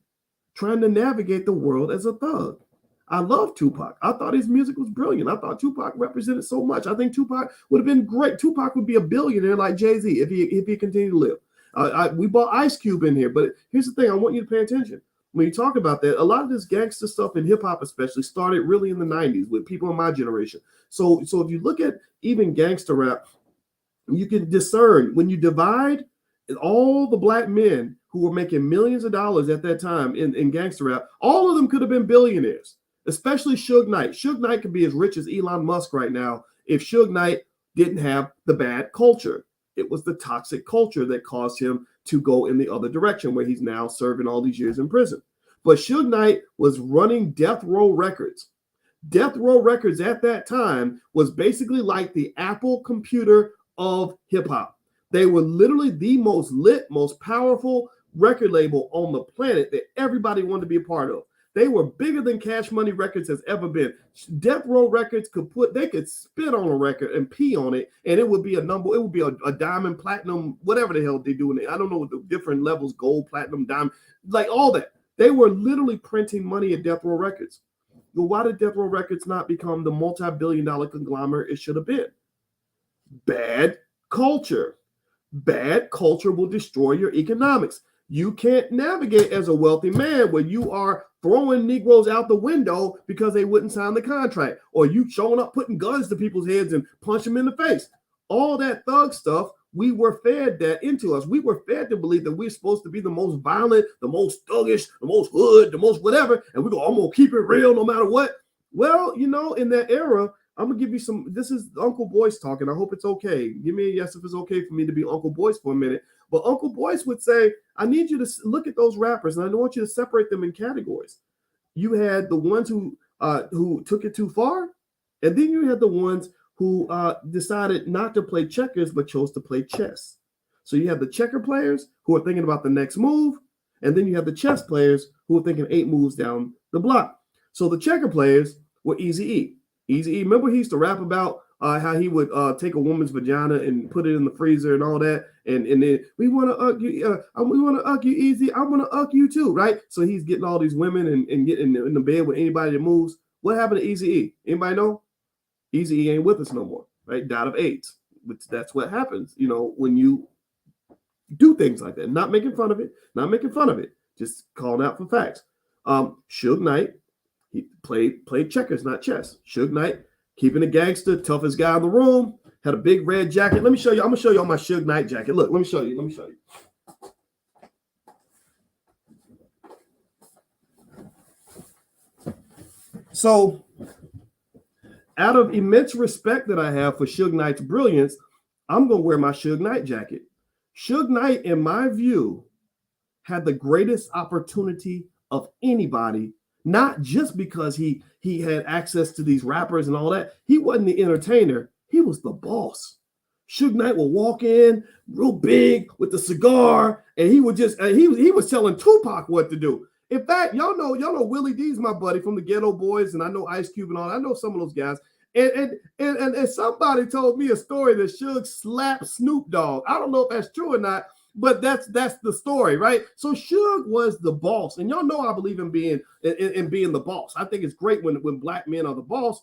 trying to navigate the world as a thug. I love Tupac. I thought his music was brilliant. I thought Tupac represented so much. I think Tupac would have been great. Tupac would be a billionaire like Jay-Z if he continued to live. We bought Ice Cube in here, but here's the thing. I want you to pay attention. When you talk about that, a lot of this gangster stuff in hip-hop especially started really in the 90s with people in my generation. So if you look at even gangster rap, you can discern when you divide all the Black men who were making millions of dollars at that time in gangster rap, all of them could have been billionaires, especially Suge Knight. Suge Knight could be as rich as Elon Musk right now if Suge Knight didn't have the bad culture. It was the toxic culture that caused him to go in the other direction, where he's now serving all these years in prison. But Suge Knight was running Death Row Records. Death Row Records at that time was basically like the Apple computer of hip hop. They were literally the most lit, most powerful record label on the planet that everybody wanted to be a part of. They were bigger than Cash Money Records has ever been. Death Row Records could spit on a record and pee on it, and it would be a number. It would be a diamond, platinum, whatever the hell they do in it. I don't know what the different levels, gold, platinum, diamond, like all that. They were literally printing money at Death Row Records. Well, why did Death Row Records not become the multi-billion-dollar conglomerate it should have been? Bad culture. Bad culture will destroy your economics. You can't navigate as a wealthy man when you are throwing Negroes out the window because they wouldn't sign the contract, or you showing up putting guns to people's heads and punch them in the face. All that thug stuff, we were fed that into us. We were fed to believe that we're supposed to be the most violent, the most thuggish, the most hood, the most whatever, and we go, I'm gonna keep it real no matter what. Well, you know, in that era, I'm gonna give you some. This is Uncle Boyce talking. I hope it's okay. Give me a yes if it's okay for me to be Uncle Boyce for a minute. But Uncle Boyce would say, I need you to look at those rappers, and I want you to separate them in categories. You had the ones who took it too far, and then you had the ones who decided not to play checkers but chose to play chess. So you have the checker players who are thinking about the next move, and then you have the chess players who are thinking 8 moves down the block. So the checker players were Eazy-E. Eazy-E, remember he used to rap about how he would take a woman's vagina and put it in the freezer and all that, and then we want to uck you, we want to uck you, Easy. I want to uck you too, right? So he's getting all these women and getting in the bed with anybody that moves. What happened to Eazy-E? Anybody know? Eazy-E ain't with us no more, right? Died of AIDS. That's what happens, you know, when you do things like that. Not making fun of it, just calling out for facts. Suge Knight, he played checkers, not chess. Suge Knight, keeping a gangster, toughest guy in the room, had a big red jacket. Let me show you. I'm gonna show you all my Suge Knight jacket. Look, let me show you. So, out of immense respect that I have for Suge Knight's brilliance, I'm gonna wear my Suge Knight jacket. Suge Knight, in my view, had the greatest opportunity of anybody. Not just because he had access to these rappers and all that. He wasn't the entertainer. He was the boss. Suge Knight would walk in real big with the cigar, and he would just he was telling Tupac what to do. In fact, y'all know Willie D's my buddy from the Ghetto Boys, and I know Ice Cube and all. I know some of those guys. And somebody told me a story that Suge slapped Snoop Dogg. I don't know if that's true or not. But that's the story, right? So Suge was the boss, and y'all know I believe in being the boss. I think it's great when black men are the boss.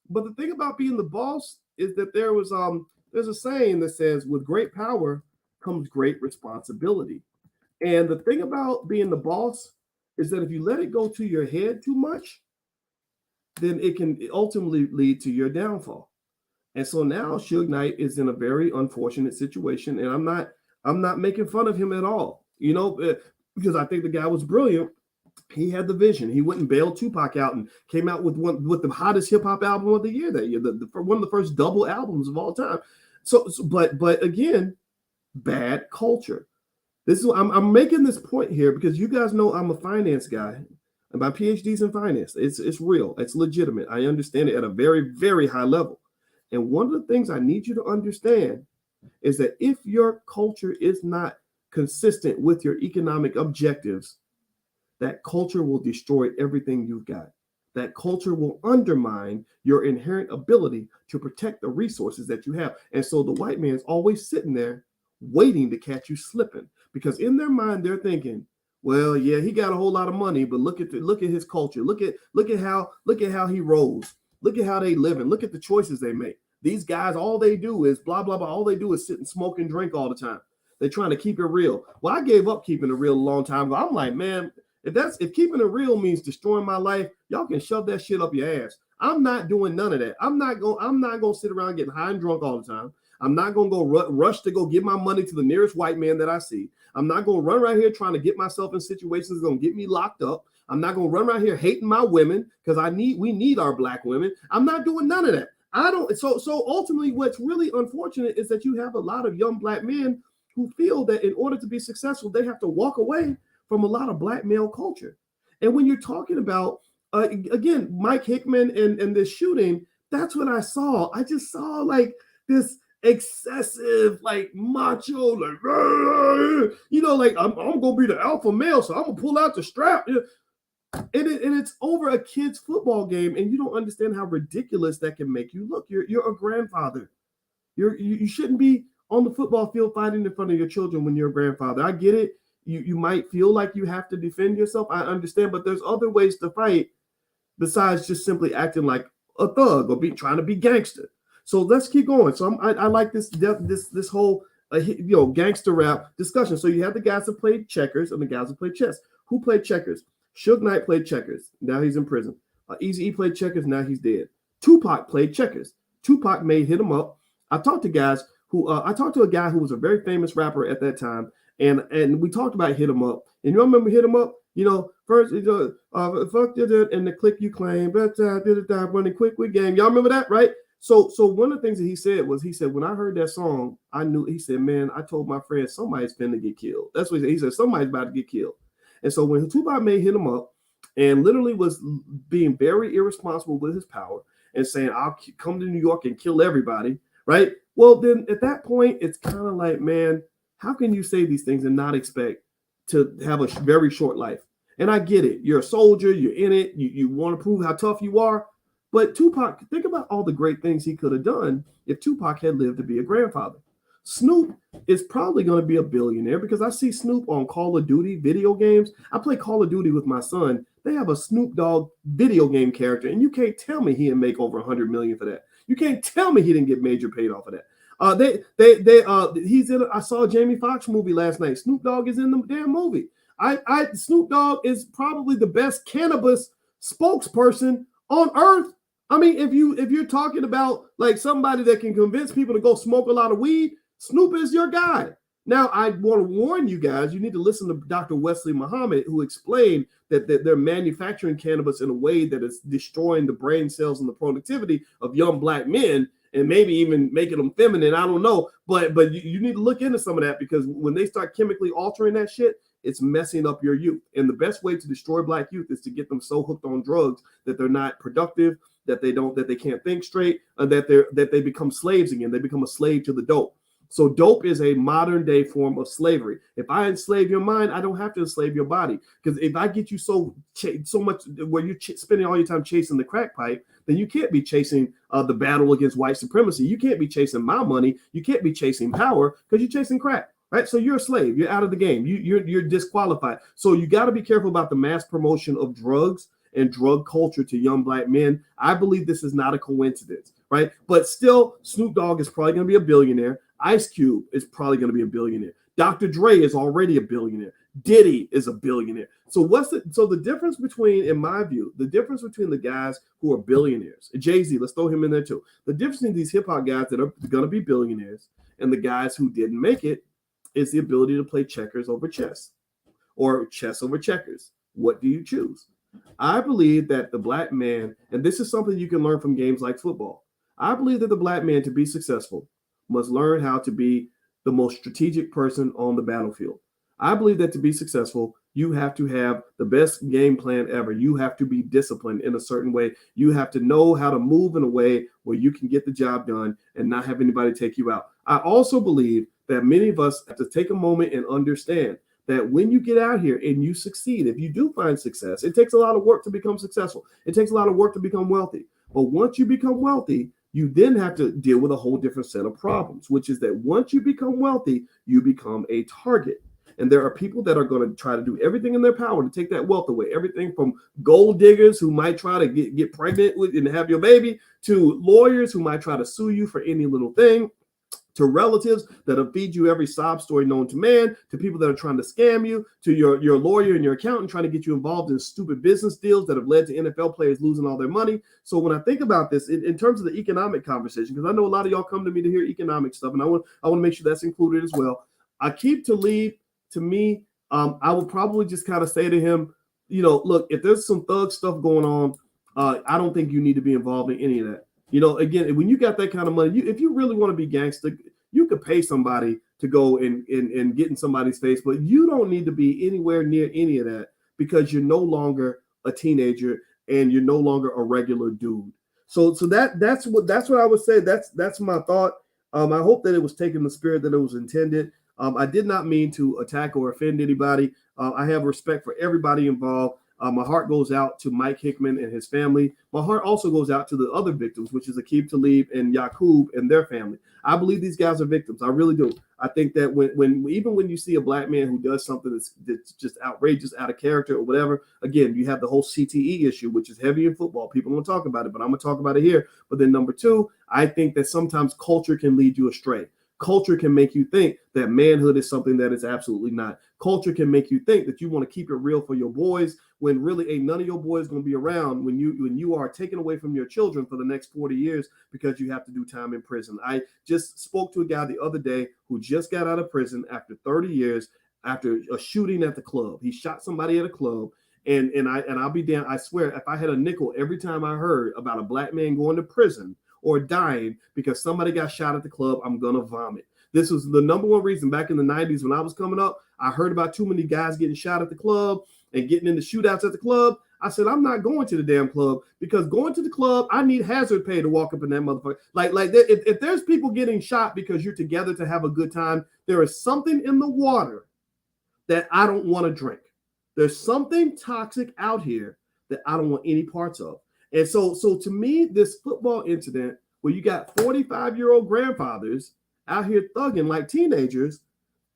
But the thing about being the boss is that there's a saying that says, "With great power comes great responsibility." And the thing about being the boss is that if you let it go to your head too much, then it can ultimately lead to your downfall. And so now Suge Knight is in a very unfortunate situation, and I'm not making fun of him at all, you know, because I think the guy was brilliant. He had the vision. He wouldn't bail Tupac out and came out with the hottest hip hop album of the year that year, one of the first double albums of all time. But again, bad culture. This is I'm making this point here because you guys know I'm a finance guy, and my PhD's in finance. It's real. It's legitimate. I understand it at a very, very high level. And one of the things I need you to understand is that if your culture is not consistent with your economic objectives, that culture will destroy everything you've got. That culture will undermine your inherent ability to protect the resources that you have. And so the white man's always sitting there waiting to catch you slipping, because in their mind they're thinking, well, yeah, he got a whole lot of money, but look at his culture. Look at how he rolls. Look at how they live and look at the choices they make. These guys, all they do is blah, blah, blah. All they do is sit and smoke and drink all the time. They're trying to keep it real. Well, I gave up keeping it real a long time ago. I'm like, man, if keeping it real means destroying my life, y'all can shove that shit up your ass. I'm not doing none of that. I'm not gonna sit around getting high and drunk all the time. I'm not gonna go rush to go give my money to the nearest white man that I see. I'm not gonna run around here trying to get myself in situations that's gonna get me locked up. I'm not gonna run around here hating my women because we need our black women. I'm not doing none of that. So ultimately, what's really unfortunate is that you have a lot of young black men who feel that in order to be successful, they have to walk away from a lot of black male culture. And when you're talking about, again, Mike Hickman and this shooting, that's what I saw. I just saw like this excessive, like macho, like, you know, like I'm gonna be the alpha male, so I'm gonna pull out the strap. And it's over a kid's football game, and you don't understand how ridiculous that can make you look. You're a grandfather. You shouldn't be on the football field fighting in front of your children when you're a grandfather. I get it. You might feel like you have to defend yourself. I understand, but there's other ways to fight besides just simply acting like a thug or trying to be gangster. So let's keep going. So I like this whole gangster rap discussion. So you have the guys that played checkers and the guys that played chess. Who played checkers? Suge Knight played checkers. Now he's in prison. Eazy-E played checkers. Now he's dead. Tupac played checkers. Tupac made Hit 'Em Up. I talked to a guy who was a very famous rapper at that time, and we talked about Hit 'Em Up. And you remember Hit 'Em Up? First, fuck you and the click you claim, but running quick with game. Y'all remember that, right? So one of the things that he said, when I heard that song, I knew, he said, man, I told my friend somebody's finna get killed. That's what he said. He said, somebody's about to get killed. And so when Tupac made Hit 'Em Up and literally was being very irresponsible with his power and saying, I'll come to New York and kill everybody, right? Well, then at that point, it's kind of like, man, how can you say these things and not expect to have a very short life? And I get it. You're a soldier. You're in it. You want to prove how tough you are. But Tupac, think about all the great things he could have done if Tupac had lived to be a grandfather. Snoop is probably going to be a billionaire because I see Snoop on Call of Duty video games. I play Call of Duty with my son. They have a Snoop Dogg video game character, and you can't tell me he didn't make over $100 million for that. You can't tell me he didn't get major paid off of that. He's in. I saw a Jamie Foxx movie last night. Snoop Dogg is in the damn movie. Snoop Dogg is probably the best cannabis spokesperson on earth. I mean, if you're talking about like somebody that can convince people to go smoke a lot of weed, Snoop is your guy. Now, I want to warn you guys, you need to listen to Dr. Wesley Muhammad, who explained that they're manufacturing cannabis in a way that is destroying the brain cells and the productivity of young black men and maybe even making them feminine. I don't know. But you need to look into some of that, because when they start chemically altering that shit, it's messing up your youth. And the best way to destroy black youth is to get them so hooked on drugs that they're not productive, that they can't think straight, that they become slaves again. They become a slave to the dope. So dope is a modern day form of slavery. If I enslave your mind, I don't have to enslave your body. Because if I get you so much where you're spending all your time chasing the crack pipe, then you can't be chasing the battle against white supremacy. You can't be chasing my money. You can't be chasing power because you're chasing crack. Right? So you're a slave. You're out of the game. You're disqualified. So you got to be careful about the mass promotion of drugs and drug culture to young black men. I believe this is not a coincidence, right? But still, Snoop Dogg is probably going to be a billionaire. Ice Cube is probably going to be a billionaire. Dr. Dre is already a billionaire. Diddy is a billionaire. So the difference between, in my view, the difference between the guys who are billionaires, Jay-Z, let's throw him in there too. The difference in these hip hop guys that are going to be billionaires and the guys who didn't make it is the ability to play checkers over chess or chess over checkers. What do you choose? I believe that the black man, and this is something you can learn from games like football. I believe that the black man, to be successful, must learn how to be the most strategic person on the battlefield. I believe that to be successful, you have to have the best game plan ever. You have to be disciplined in a certain way. You have to know how to move in a way where you can get the job done and not have anybody take you out. I also believe that many of us have to take a moment and understand that when you get out here and you succeed, if you do find success, it takes a lot of work to become successful. It takes a lot of work to become wealthy. But once you become wealthy, you then have to deal with a whole different set of problems, which is that once you become wealthy, you become a target. And there are people that are going to try to do everything in their power to take that wealth away. Everything from gold diggers who might try to get pregnant with and have your baby, to lawyers who might try to sue you for any little thing, to relatives that'll feed you every sob story known to man, to people that are trying to scam you, to your lawyer and your accountant trying to get you involved in stupid business deals that have led to NFL players losing all their money. So when I think about this in terms of the economic conversation, because I know a lot of y'all come to me to hear economic stuff, and I want to make sure that's included as well. Aqib Talib, to me, I would probably just kind of say to him, look, if there's some thug stuff going on, I don't think you need to be involved in any of that. Again, when you got that kind of money, if you really want to be gangster, you could pay somebody to go and get in somebody's face, but you don't need to be anywhere near any of that because you're no longer a teenager and you're no longer a regular dude. So that's what I would say. That's my thought. I hope that it was taken in the spirit that it was intended. I did not mean to attack or offend anybody. I have respect for everybody involved. My heart goes out to Mike Hickman and his family. My heart also goes out to the other victims, which is Aqib Talib and Yaqub and their family. I believe these guys are victims. I really do. I think that when you see a black man who does something that's just outrageous, out of character or whatever, again, you have the whole CTE issue, which is heavy in football. People don't talk about it, but I'm going to talk about it here. But then number two, I think that sometimes culture can lead you astray. Culture can make you think that manhood is something that is absolutely not. Culture can make you think that you want to keep it real for your boys when really ain't none of your boys going to be around when you are taken away from your children for the next 40 years because you have to do time in prison. I just spoke to a guy the other day who just got out of prison after 30 years after a shooting at the club. He shot somebody at a club. And I'll be damned. I swear, if I had a nickel every time I heard about a black man going to prison or dying because somebody got shot at the club, I'm gonna vomit. This was the number one reason back in the 90s when I was coming up. I heard about too many guys getting shot at the club and getting into shootouts at the club. I said, I'm not going to the damn club because going to the club, I need hazard pay to walk up in that motherfucker. If there's people getting shot because you're together to have a good time, there is something in the water that I don't want to drink. There's something toxic out here that I don't want any parts of. And so to me, this football incident where you got 45-year-old grandfathers out here thugging like teenagers,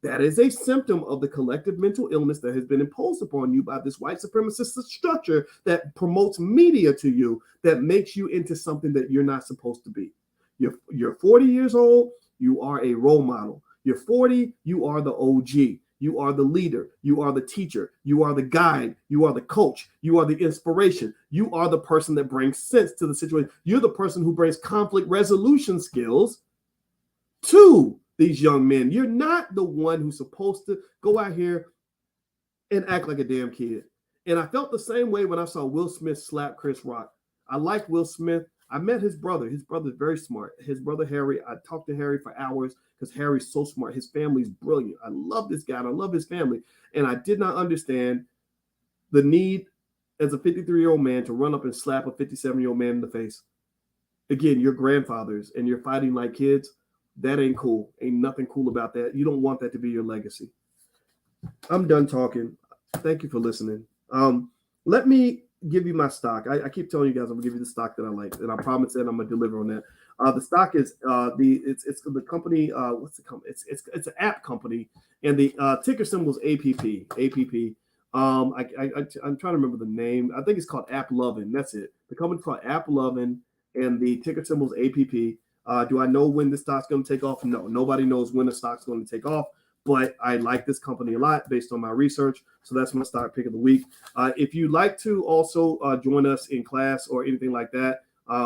that is a symptom of the collective mental illness that has been imposed upon you by this white supremacist structure that promotes media to you that makes you into something that you're not supposed to be. You're 40 years old, you are a role model. You're 40, you are the OG. You are the leader. You are the teacher. You are the guide. You are the coach. You are the inspiration. You are the person that brings sense to the situation. You're the person who brings conflict resolution skills to these young men. You're not the one who's supposed to go out here and act like a damn kid. And I felt the same way when I saw Will Smith slap Chris Rock. I like Will Smith. I met his brother. His brother's very smart. His brother, Harry, I talked to Harry for hours because Harry's so smart. His family's brilliant. I love this guy. I love his family. And I did not understand the need as a 53-year-old man to run up and slap a 57-year-old man in the face. Again, you're grandfathers and you're fighting like kids. That ain't cool. Ain't nothing cool about that. You don't want that to be your legacy. I'm done talking. Thank you for listening. Let me give you my stock. I keep telling you guys I'm gonna give you the stock that I like, and I promise that I'm gonna deliver on that. The stock is it's the company. What's the company? It's an app company, and the ticker symbol is APP. I'm trying to remember the name. I think it's called AppLovin. That's it. The company's called AppLovin, and the ticker symbol is APP. Do I know when the stock's going to take off? No, nobody knows when the stock's going to take off. But I like this company a lot based on my research. So that's my stock pick of the week. If you'd like to also join us in class or anything like that,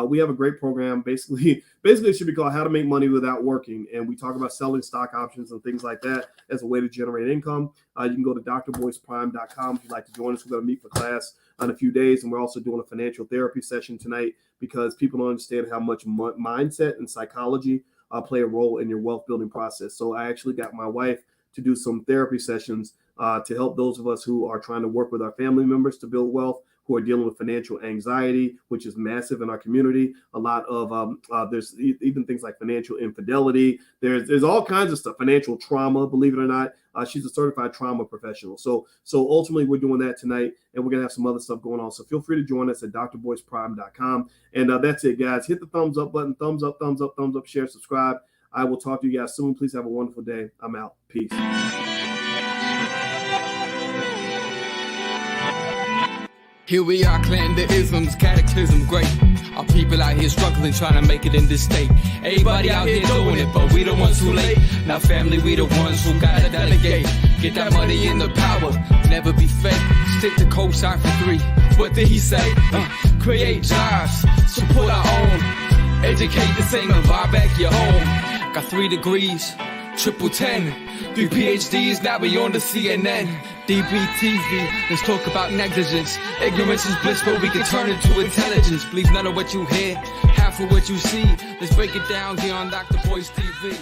we have a great program. Basically, it should be called How to Make Money Without Working. And we talk about selling stock options and things like that as a way to generate income. You can go to drboyceprime.com if you'd like to join us. We're going to meet for class in a few days. And we're also doing a financial therapy session tonight because people don't understand how much mindset and psychology play a role in your wealth building process. So I actually got my wife to do some therapy sessions to help those of us who are trying to work with our family members to build wealth, who are dealing with financial anxiety, which is massive in our community. A lot of there's even things like financial infidelity. There's all kinds of stuff, financial trauma, believe it or not. She's a certified trauma professional. So ultimately we're doing that tonight, and we're gonna have some other stuff going on. So feel free to join us at drboyceprime.com. And that's it, guys. Hit the thumbs up button, thumbs up, share, subscribe. I will talk to you guys soon. Please have a wonderful day. I'm out. Peace. Here we are, clan the isms, cataclysm, great. Our people out here struggling, trying to make it in this state. Everybody out here doing it, but we the ones who late. Now family, we the ones who gotta delegate. Get that money in the power, never be fake. Stick to cosign for 3. What did he say? Create jobs, support our own. Educate the same and buy back your home. Got 3 degrees, triple 10. 3 PhDs, now we on the CNN. DBTV, let's talk about negligence. Ignorance is bliss, but we can turn it to intelligence. Believe none of what you hear, half of what you see. Let's break it down here on Dr. Boyce TV.